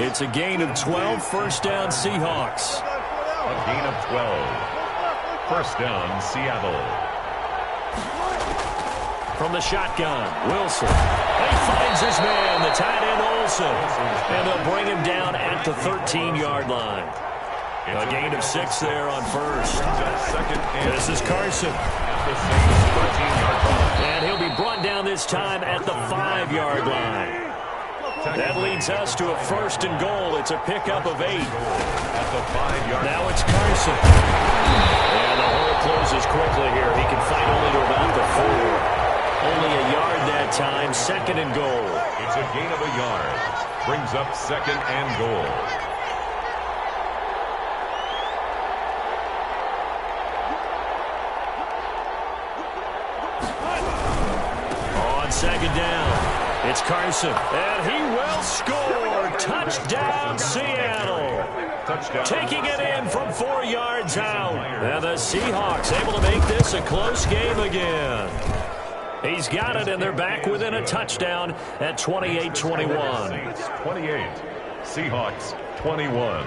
It's a gain of 12, first down Seahawks. A gain of 12. First down Seattle. From the shotgun, Wilson. He finds his man, the tight end Olsen. And they'll bring him down at the 13-yard line. A gain of 6 there on first. This is Carson. And he'll be brought down this time at the 5-yard line. That leads us to a 1st and goal. It's a pickup of 8. Now it's Carson. And the hole closes quickly here. He can fight only to about the 4. Only a yard that time. 2nd and goal. It's a gain of a yard. Brings up 2nd and goal. On 2nd down, it's Carson, and he will score. Touchdown, Seattle. Touchdown. Taking it in from 4 yards out. And the Seahawks able to make this a close game again. He's got it, and they're back within a touchdown at 28-21. Saints 28, Seahawks 21.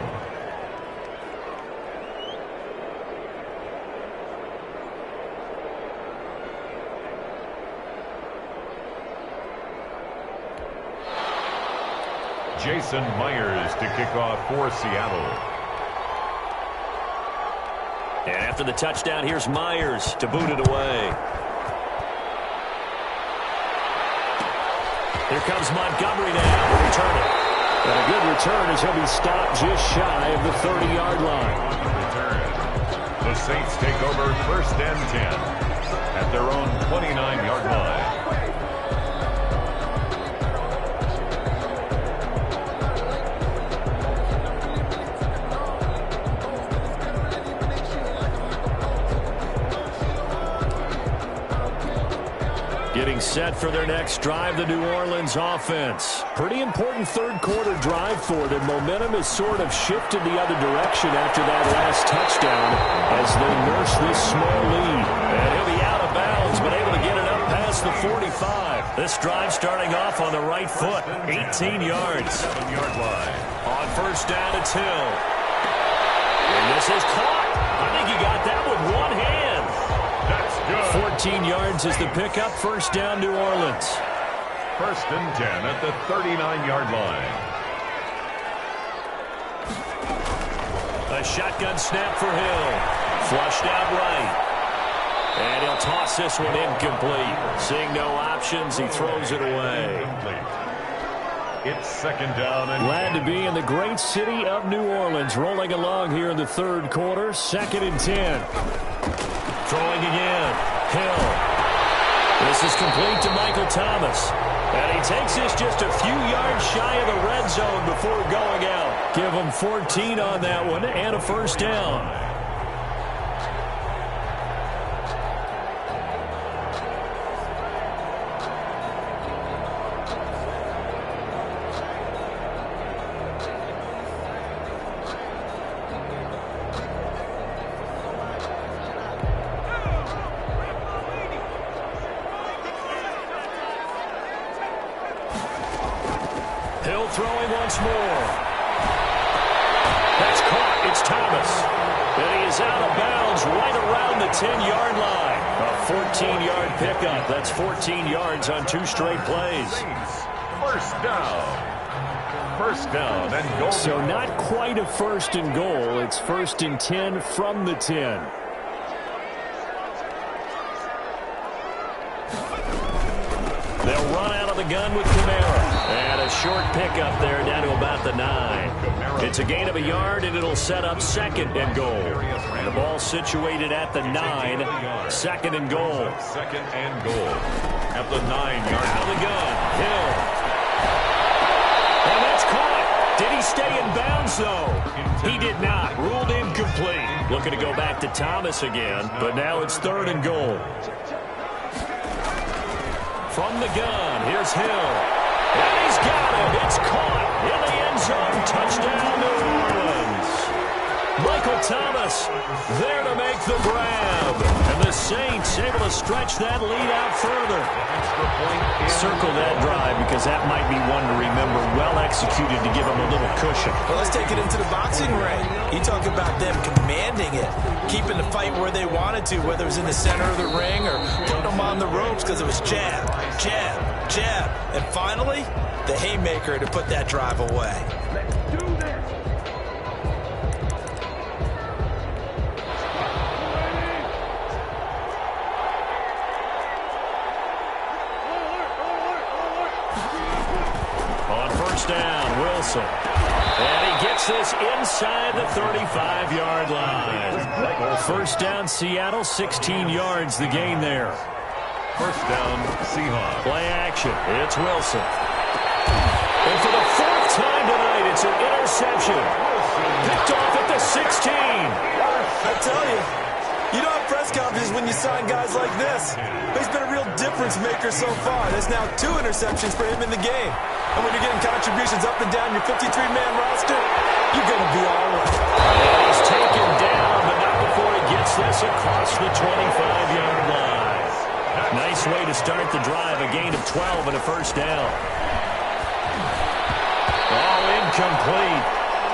Jason Myers to kick off for Seattle. And after the touchdown, here's Myers to boot it away. Here comes Montgomery now to return it. And a good return as he'll be stopped just shy of the 30-yard line. Return. The Saints take over first and 10 at their own 29-yard line. Getting set for their next drive, the New Orleans offense. Pretty important third-quarter drive for them. Momentum has sort of shifted the other direction after that last touchdown as they nurse this small lead. And he'll be out of bounds, but able to get it up past the 45. This drive starting off on the right foot, 18 yards. 7-yard line. On first down, it's Hill. And this is caught. I think he got that with one hand. That's good. 14 yards is the pickup. First down, New Orleans. First and 10 at the 39-yard line. A shotgun snap for Hill. Flushed out right. And he'll toss this one incomplete. Seeing no options, he throws it away. It's second down and Glad to be in the great city of New Orleans. Rolling along here in the third quarter. Second and 10. Throwing again. Hill. This is complete to Michael Thomas. And he takes this just a few yards shy of the red zone before going out. Give him 14 on that one and a first down. Hill throwing once more. That's caught. It's Thomas. And he is out of bounds right around the 10-yard line. A 14-yard pickup. That's 14 yards on two straight plays. first down. First down and goal. So not quite a first and goal. It's first and 10 from the 10. They'll run out of the gun with Kamara. And a short pickup there down to about the 9. It's a gain of a yard, and it'll set up second and goal. The ball situated at the 9. Second and goal. Second and goal at the 9-yard line. Out of the gun. Hill. And that's caught. Did he stay in bounds, though? He did not. Ruled incomplete. Looking to go back to Thomas again, but now it's third and goal. From the gun, here's Hill. And he's got it. It's caught in the end zone. Touchdown, New Orleans. Michael Thomas there to make the grab. And the Saints able to stretch that lead out further. Circle that drive because that might be one to remember. Well executed to give them a little cushion. Well, let's take it into the boxing ring. You talk about them commanding it, keeping the fight where they wanted to, whether it was in the center of the ring or putting them on the ropes because it was jab, jab, jab. And finally, the haymaker to put that drive away. Let's do this. On first down, Wilson. And he gets this inside the 35-yard line. First down, Seattle, 16 yards, the gain there. First down, Seahawks. Play action. It's Wilson. And for the fourth time tonight, it's an interception. Picked off at the 16. I tell you don't have press conferences when you sign guys like this. He's been a real difference maker so far. There's now 2 interceptions for him in the game. And when you're getting contributions up and down your 53-man roster, you're going to be all right. And he's taken down, but not before he gets this across the 25-yard line. Nice way to start the drive. A gain of 12 and a first down. Oh, incomplete.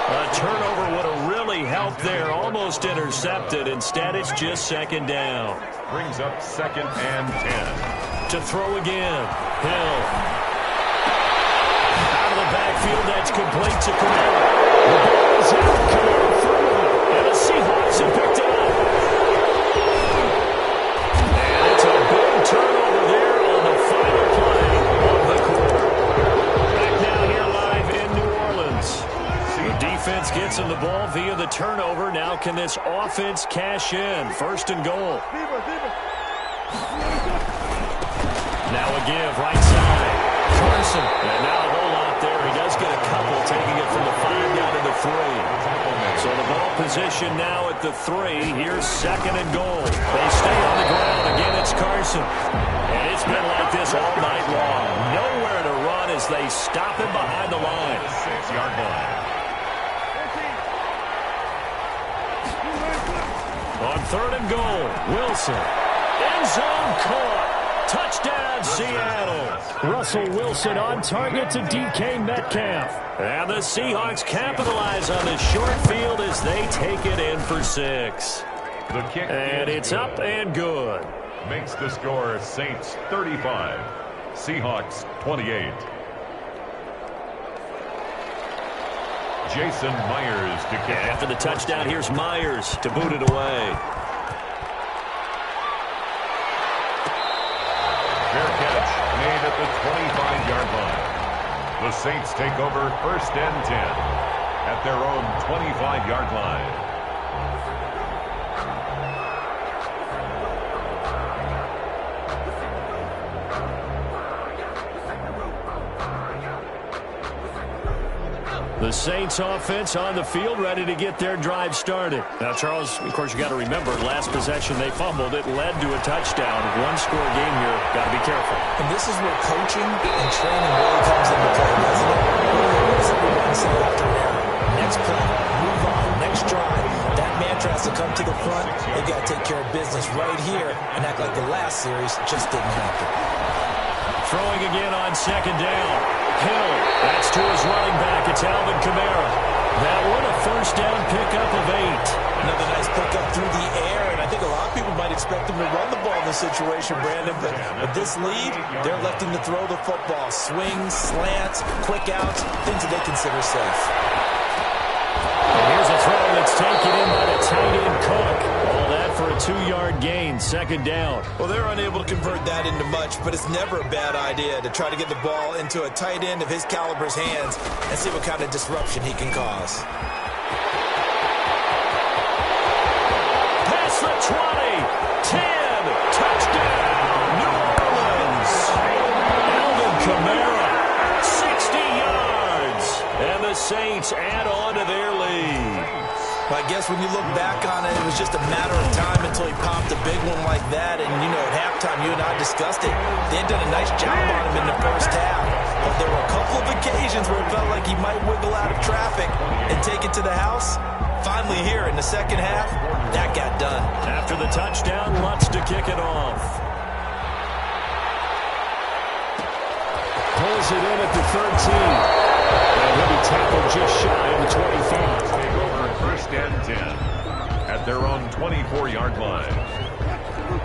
A turnover would have really helped there. Almost intercepted. Instead, it's just second down. Brings up 2nd and 10. To throw again. Hill. Out of the backfield, that's complete to Kamara. The ball is out. Kamara threw it. And the Seahawks have picked it up. And it's a big turnover there on the final play of the quarter. Back now here live in New Orleans. The defense gets him the ball via the turnover. Now can this offense cash in? 1st and goal. Now a give, right side. Carson. And now a whole lot there. He does get a couple, taking it from the 5 down to the 3. So the ball position now at the 3. Here's 2nd and goal. They stay on the ground. Again, it's Carson. And it's been like this all night long. Nowhere to run as they stop him behind the line. 6-yard line. On 3rd and goal, Wilson. End zone caught. Touchdown, Seattle. Russell Wilson on target to DK Metcalf. And the Seahawks capitalize on the short field as they take it in for 6. The kick and it's good. Up and good. Makes the score Saints 35, Seahawks 28. Jason Myers to kick. After the touchdown, here's Myers to boot it away. Fair catch made at the 25-yard line. The Saints take over 1st and 10 at their own 25-yard line. The Saints offense on the field, ready to get their drive started. Now, Charles, of course, you got to remember, last possession they fumbled. It led to a touchdown. One-score game here. Got to be careful. And this is where coaching and training really comes into play, doesn't it? One set after error. Next play, move on. Next drive. That mantra has to come to the front. They got to take care of business right here and act like the last series just didn't happen. Throwing again on 2nd down. Hill, that's to his running back. It's Alvin Kamara. That one a 1st down pickup of 8. Another nice pickup through the air, and I think a lot of people might expect him to run the ball in this situation, Brandon, but with this lead, they're electing to throw the football. Swings, slants, quick outs, things that they consider safe. And here's a throw that's taken in by the tight end Cook. All that for a 2-yard gain, 2nd down. Well, they're unable to convert that into much, but it's never a bad idea to try to get the ball into a tight end of his caliber's hands and see what kind of disruption he can cause. Past the 20, 10, touchdown, New Orleans. Alvin Kamara, 60 yards, and the Saints add on to their lead. Well, I guess when you look back on it, it was just a matter of time until he popped a big one like that. And, you know, at halftime, you and I discussed it. They had done a nice job on him in the first half. But there were a couple of occasions where it felt like he might wiggle out of traffic and take it to the house. Finally here in the second half, that got done. After the touchdown, Lutz to kick it off. Pulls it in at the 13. And he'll be tackled just shy of the 25. Take over 1st and 10 at their own 24-yard line.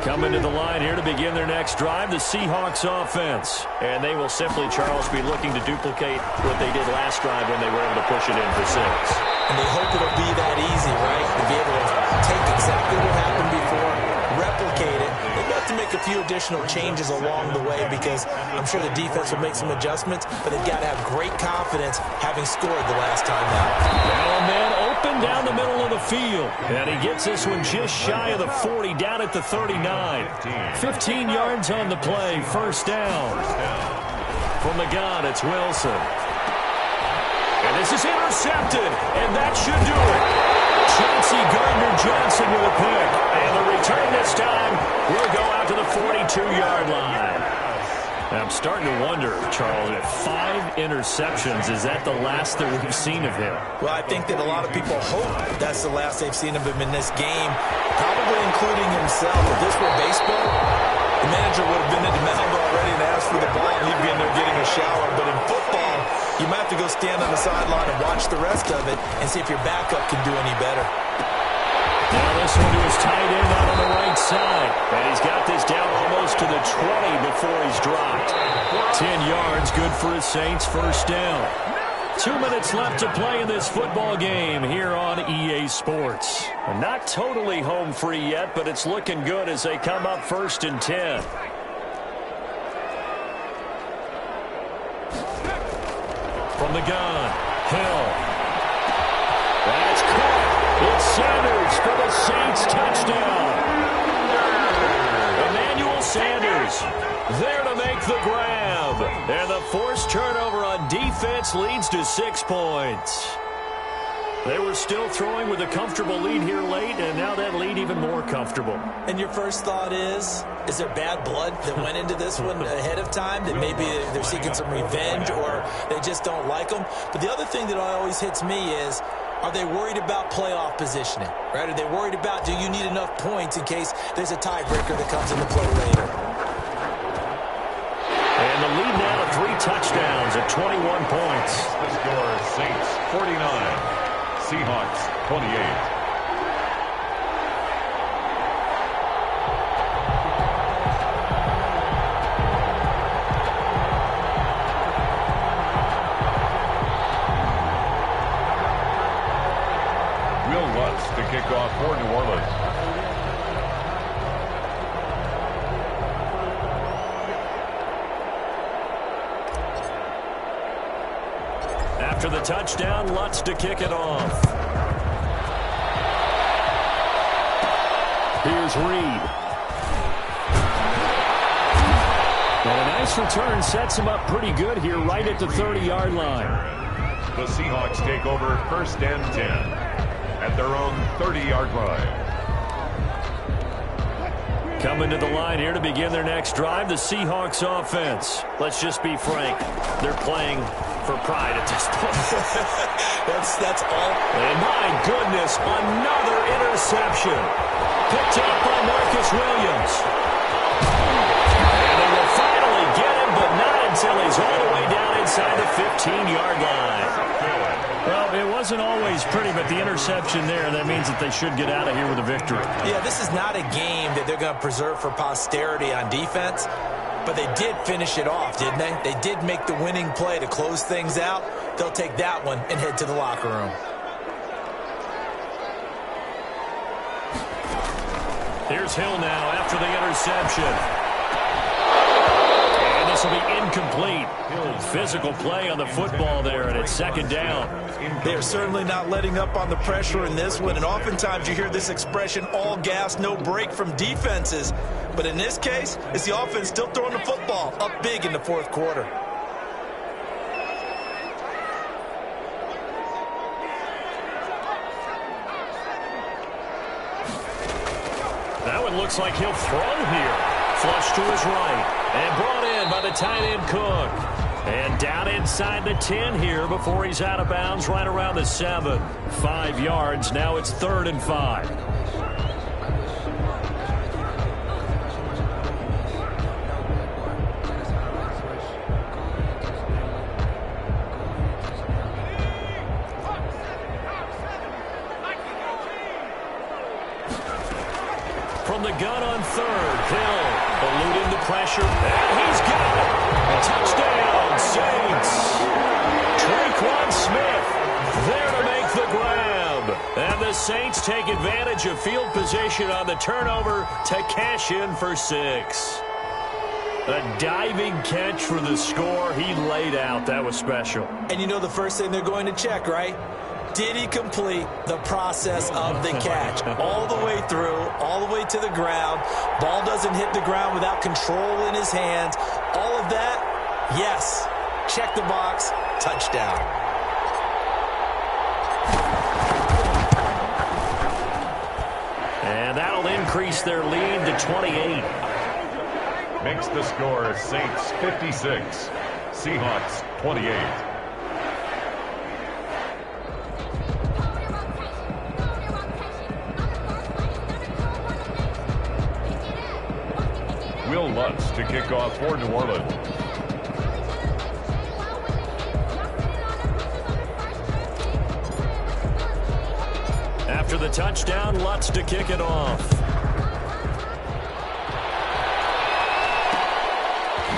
Coming to the line here to begin their next drive, the Seahawks offense. And they will simply, Charles, be looking to duplicate what they did last drive when they were able to push it in for 6. And they hope it'll be that easy, right? To be able to take exactly what happened before, replicate it. They've got to make a few additional changes along the way because I'm sure the defense will make some adjustments, but they've got to have great confidence having scored the last time out. Now a man open down the middle of the field. And he gets this one just shy of the 40, down at the 39. 15 yards on the play, 1st down. From the gun, it's Wilson. And this is intercepted, and that should do it. Chauncey Gardner-Johnson with a pick. And the return this time will go out to the 42-yard line. I'm starting to wonder, Charles, if 5 interceptions, is that the last that we've seen of him? Well, I think that a lot of people hope that's the last they've seen of him in this game, probably including himself. If this were baseball, The manager would have been in the mound already and asked for the ball, and he'd be in there getting a shower. But in football, you might have to go stand on the sideline and watch the rest of it and see if your backup can do any better. Now this one to his tight end out on the right side. And he's got this down almost to the 20 before he's dropped. 10 yards, good for his Saints, first down. 2 minutes left to play in this football game here on EA Sports. And not totally home free yet, but it's looking good as they come up first and 10. From the gun, Hill. That's caught. It's Sanders for the Saints touchdown. Emmanuel Sanders there to make the grab. And the forced turnover on defense leads to 6 points. They were still throwing with a comfortable lead here late, and now that lead even more comfortable. And your first thought is there bad blood that went into this one ahead of time, that maybe they're seeking some revenge or they just don't like them? But the other thing that always hits me is, are they worried about playoff positioning? Right? Are they worried about, do you need enough points in case there's a tiebreaker that comes into play later? And the lead now, 3 touchdowns at 21 points. The score, Saints 49, Seahawks 28. To kick off for New Orleans. After the touchdown, Lutz to kick it off. Here's Reed. And a nice return sets him up pretty good here right at the 30-yard line. The Seahawks take over first and 10. At their own 30-yard line. Coming to the line here to begin their next drive, the Seahawks offense. Let's just be frank. They're playing for pride at this point. That's all. And my goodness, another interception. Picked up by Marcus Williams. And they will finally get him, but not until he's all the way down inside the 15-yard line. Well, it wasn't always pretty, but the interception there, that means that they should get out of here with a victory. Yeah, this is not a game that they're going to preserve for posterity on defense, but they did finish it off, didn't they? They did make the winning play to close things out. They'll take that one and head to the locker room. Here's Hill now after the interception. This will be incomplete. Physical play on the football there, and it's second down. They're certainly not letting up on the pressure in this one, and oftentimes you hear this expression, all gas, no break from defenses. But in this case, it's the offense still throwing the football up big in the fourth quarter. That one looks like he'll throw here. Flush to his right. And brought in by the tight end Cook. And down inside the 10 here before he's out of bounds right around the 7. 5 yards. Now it's 3rd and 5. From the gun on 3rd, Hill eluding the pressure, and he's got it. A touchdown, Saints. Tre'Quan Smith there to make the grab. And the Saints take advantage of field position on the turnover to cash in for 6. A diving catch for the score. He laid out. That was special. And you know the first thing they're going to check, right? Did he complete the process of the catch? All the way through, all the way to the ground. Ball doesn't hit the ground without control in his hands. All of that, yes. Check the box, touchdown. And that'll increase their lead to 28. Makes the score Saints 56, Seahawks 28. Will Lutz to kick off for New Orleans. After the touchdown, Lutz to kick it off.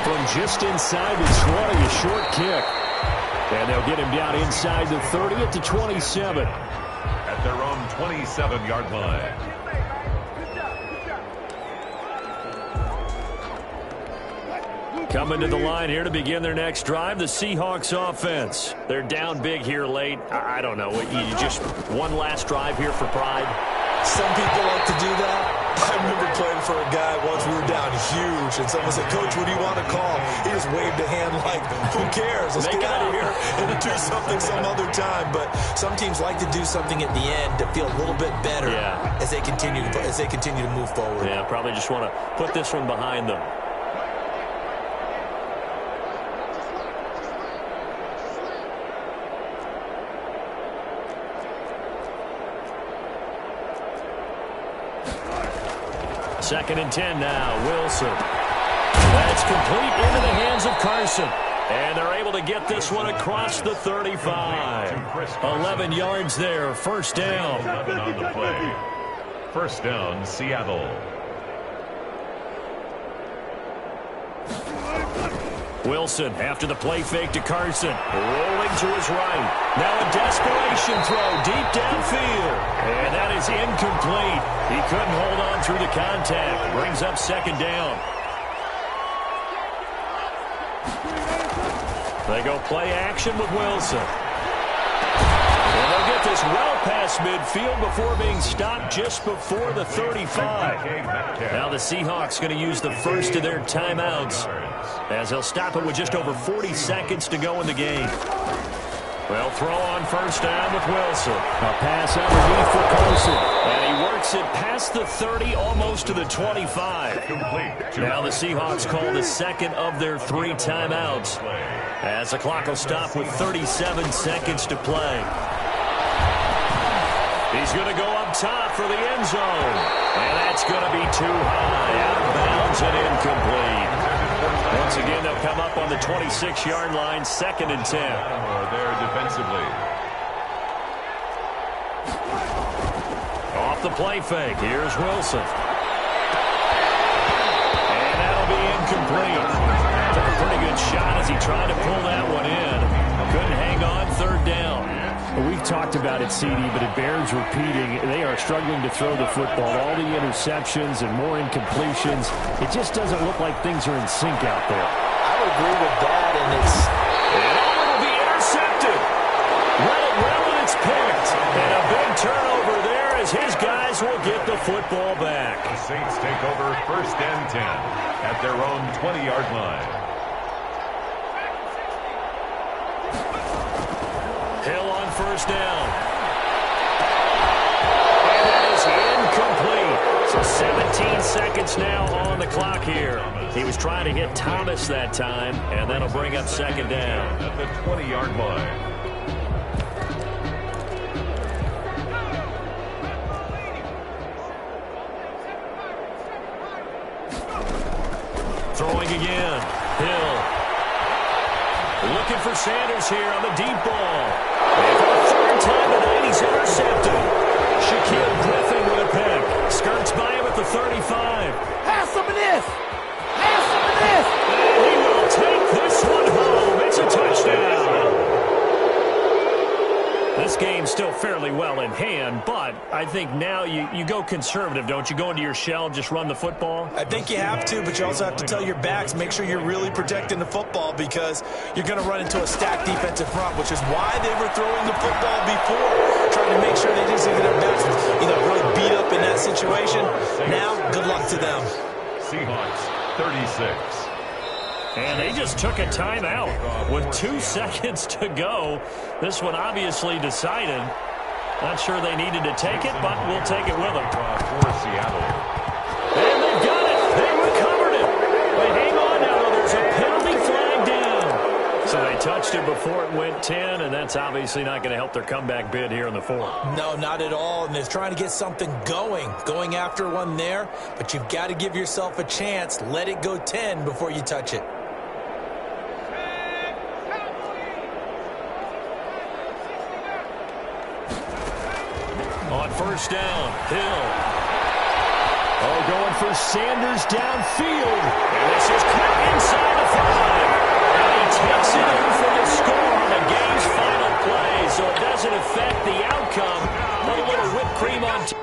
From just inside the 20, a short kick. And they'll get him down inside the 30 at the 27. At their own 27-yard line. Coming to the line here to begin their next drive, the Seahawks offense. They're down big here late. I don't know. You just one last drive here for pride? Some people like to do that. I remember playing for a guy once. We were down huge, and someone said, "Coach, what do you want to call?" He just waved a hand like, "Who cares? Let's get out of here and do something some other time." But some teams like to do something at the end to feel a little bit better as they continue to move forward. Yeah, probably just want to put this one behind them. Second and 10 now, Wilson. That's complete into the hands of Carson. And they're able to get this one across the 35. 11 yards there, first down. 11 on the play. First down, Seattle. Wilson after the play fake to Carson. Rolling to his right. Now a desperation throw deep downfield. And that is incomplete. He couldn't hold on through the contact. Brings up second down. They go play action with Wilson. And they'll get this well past midfield before being stopped just before the 35. Now the Seahawks going to use the first of their timeouts, as they'll stop it with just over 40 seconds to go in the game. Well, throw on first down with Wilson. A pass underneath for Carson. And he works it past the 30, almost to the 25. Now the Seahawks call the second of their 3 timeouts, as the clock will stop with 37 seconds to play. He's going to go up top for the end zone. And that's going to be too high. Out of bounds and incomplete. Once again, they'll come up on the 26-yard line, second and 10. There defensively. Off the play fake, here's Wilson. And that'll be incomplete. Took a pretty good shot as he tried to pull that one in. Couldn't hang on, third down. We've talked about it, CD, but it bears repeating. They are struggling to throw the football. All the interceptions and more incompletions. It just doesn't look like things are in sync out there. I would agree with that, and it'll be intercepted. Let it roll, and it's picked. And a big turnover there as his guys will get the football back. The Saints take over first and 10 at their own 20-yard line. Hill on first down. And that is incomplete. So 17 seconds now on the clock here. He was trying to hit Thomas that time, and that'll bring up second down. At the 20-yard line. Throwing again. Hill. Looking for Sanders here on the deep ball. And for the third time tonight, he's intercepted. Shaquille Griffin with a pick. Skirts by him at the 35. Have some of this. Have some of this. And he will take this one home. It's a touchdown. This game's still fairly well in hand, but I think now you go conservative, don't you? Go into your shell, just run the football? I think you have to, but you also have to tell your backs, make sure you're really protecting the football, because you're going to run into a stacked defensive front, which is why they were throwing the football before, trying to make sure they didn't get their backs really beat up in that situation. Now, good luck to them. Seahawks, 36. And they just took a timeout with 2 seconds to go. This one obviously decided. Not sure they needed to take it, but we'll take it with them. For Seattle. And they've got it. They recovered it. But hang on now. There's a penalty flag down. So they touched it before it went 10, and that's obviously not going to help their comeback bid here in the fourth. No, not at all, and they're trying to get something going after one there, but you've got to give yourself a chance. Let it go 10 before you touch it. On first down, Hill. Oh, going for Sanders downfield. And this is caught inside the 5. And he takes it in for the score on the game's final play. So it doesn't affect the outcome. But a little whipped cream on top.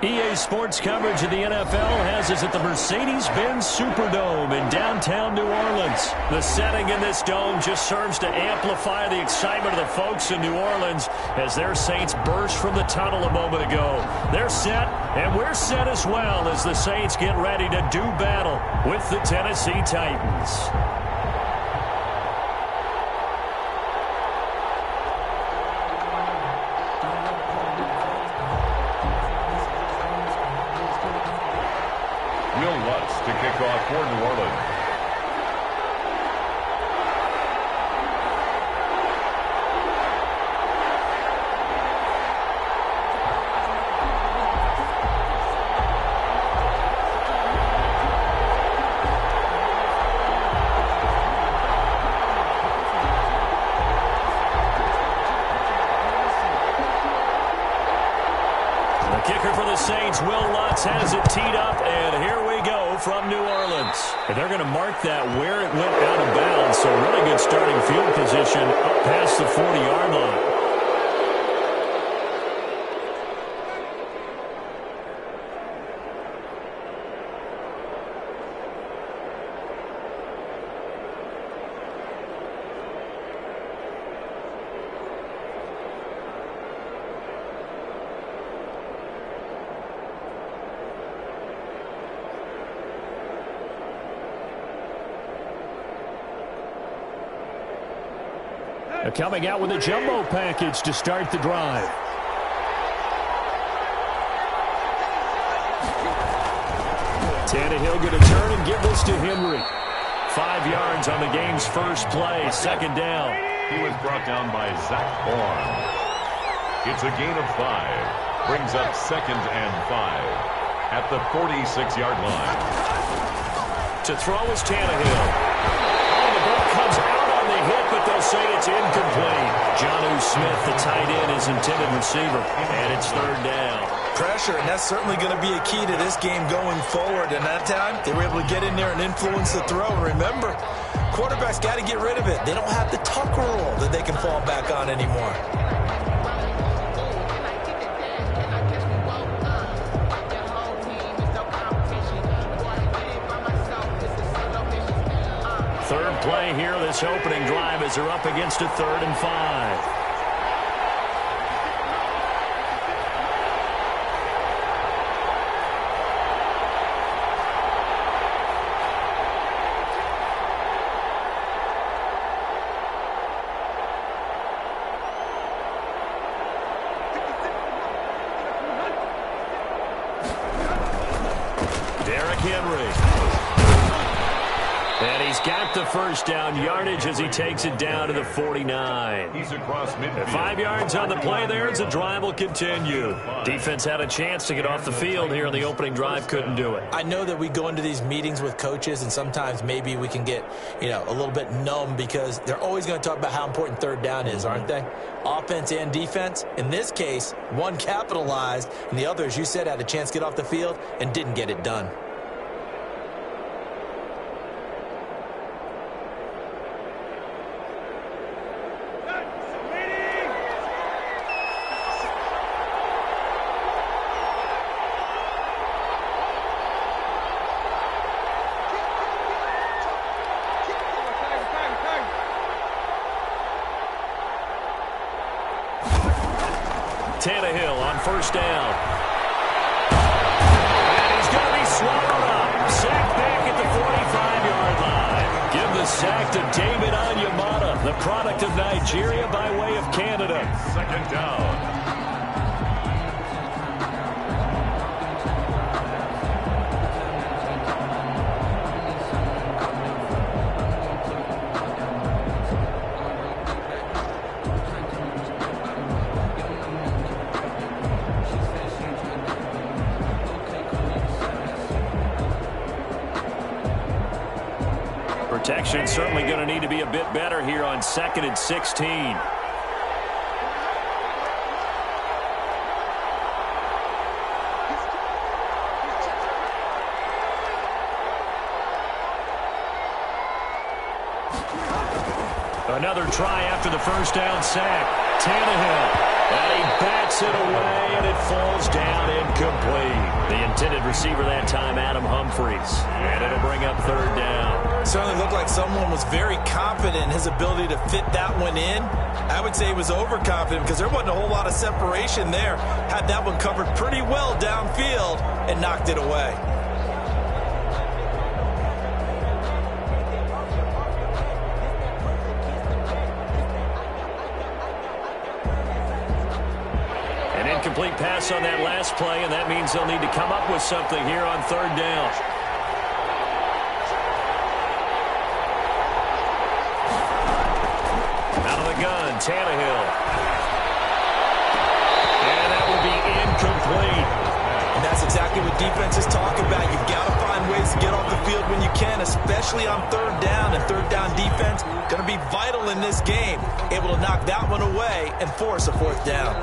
EA Sports coverage of the NFL has us at the Mercedes-Benz Superdome in downtown New Orleans. The setting in this dome just serves to amplify the excitement of the folks in New Orleans as their Saints burst from the tunnel a moment ago. They're set, and we're set as well as the Saints get ready to do battle with the Tennessee Titans. To kick off for New Orleans. The kicker for the Saints, Will Lutz, has it teed up, and here we go from New Orleans. And they're going to mark that where it went out of bounds, so really good starting field position up past the 40-yard line. Coming out with a jumbo package to start the drive. Tannehill going to turn and give this to Henry. 5 yards on the game's first play, second down. He was brought down by Zach Bourne. It's a gain of 5. Brings up 2nd and 5 at the 46-yard line. To throw is Tannehill. Oh, the ball comes out on the hit, but they'll say it's incomplete. Jonnu Smith, the tight end, is intended receiver, and it's third down. Pressure, and that's certainly going to be a key to this game going forward. And that time, they were able to get in there and influence the throw. And remember, quarterbacks got to get rid of it. They don't have the tuck rule that they can fall back on anymore. Third play here, this opening drive, as they're up against a 3rd and 5. Derrick Henry. And he's got the first down yardage as he takes it down to the 49. He's across midfield. 5 yards on the play there as the drive will continue. Defense had a chance to get off the field here in the opening drive, couldn't do it. I know that we go into these meetings with coaches, and sometimes maybe we can get, a little bit numb because they're always going to talk about how important third down is, aren't they? Offense and defense. In this case, one capitalized, and the other, as you said, had a chance to get off the field and didn't get it done. Tannehill on first down. And he's going to be swallowed up. Sacked back at the 45-yard line. Give the sack to David Onyemata, the product of Nigeria by way of Canada. Second down. Protection certainly going to need to be a bit better here on 2nd and 16. Another try after the first down sack. Tannehill. And he bats knocks it away, and it falls down incomplete. The intended receiver that time, Adam Humphries. And it'll bring up third down. Certainly looked like someone was very confident in his ability to fit that one in. I would say he was overconfident because there wasn't a whole lot of separation there. Had that one covered pretty well downfield and knocked it away. An incomplete pass on that last play, and that means they'll need to come up with something here on third down. Gun, Tannehill. And that will be incomplete. And that's exactly what defenses talk about. You've got to find ways to get off the field when you can, especially on third down. And third down defense going to be vital in this game. Able to knock that one away and force a fourth down.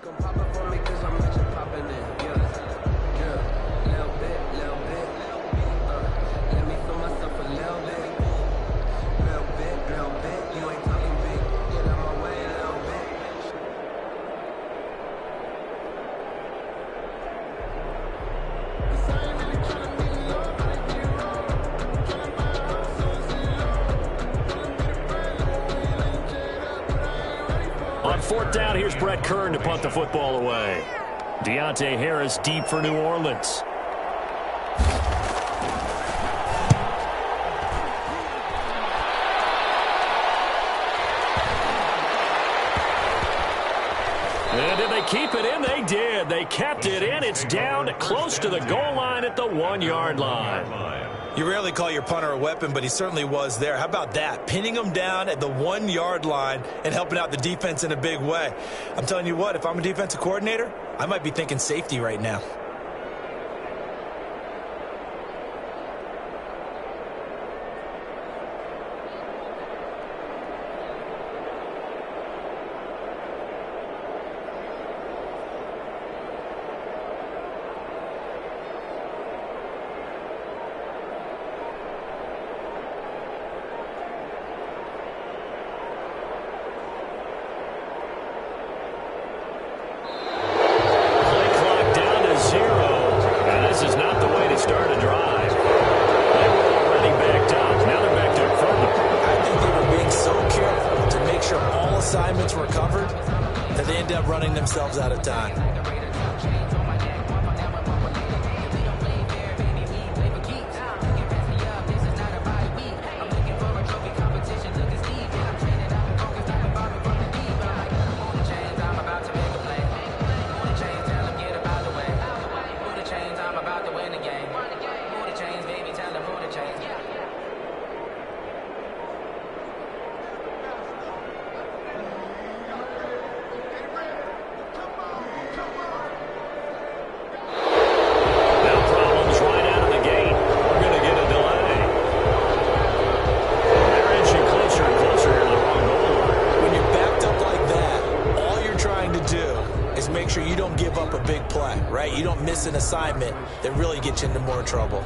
Come pop up for me cause I'm rich and poppin' in, yeah, little bit, let me feel myself a little bit, you ain't talking big, get out my way a little bit. Cause I ain't really tryna be low, tryna be wrong, tryna buy a house so it's low, tryna be the brand little way, like Jada, but I ain't ready for it. On fourth down, here's Brett Kern to punt the football away. Deontay Harris deep for New Orleans. And did they keep it in? They did. They kept it in. It's down close to the goal line at the 1-yard line. You rarely call your punter a weapon, but he certainly was there. How about that? Pinning him down at the 1-yard line and helping out the defense in a big way. I'm telling you what, if I'm a defensive coordinator, I might be thinking safety right now. Assignments were covered that they end up running themselves out of time. Make sure you don't give up a big play, right? You don't miss an assignment that really gets you into more trouble.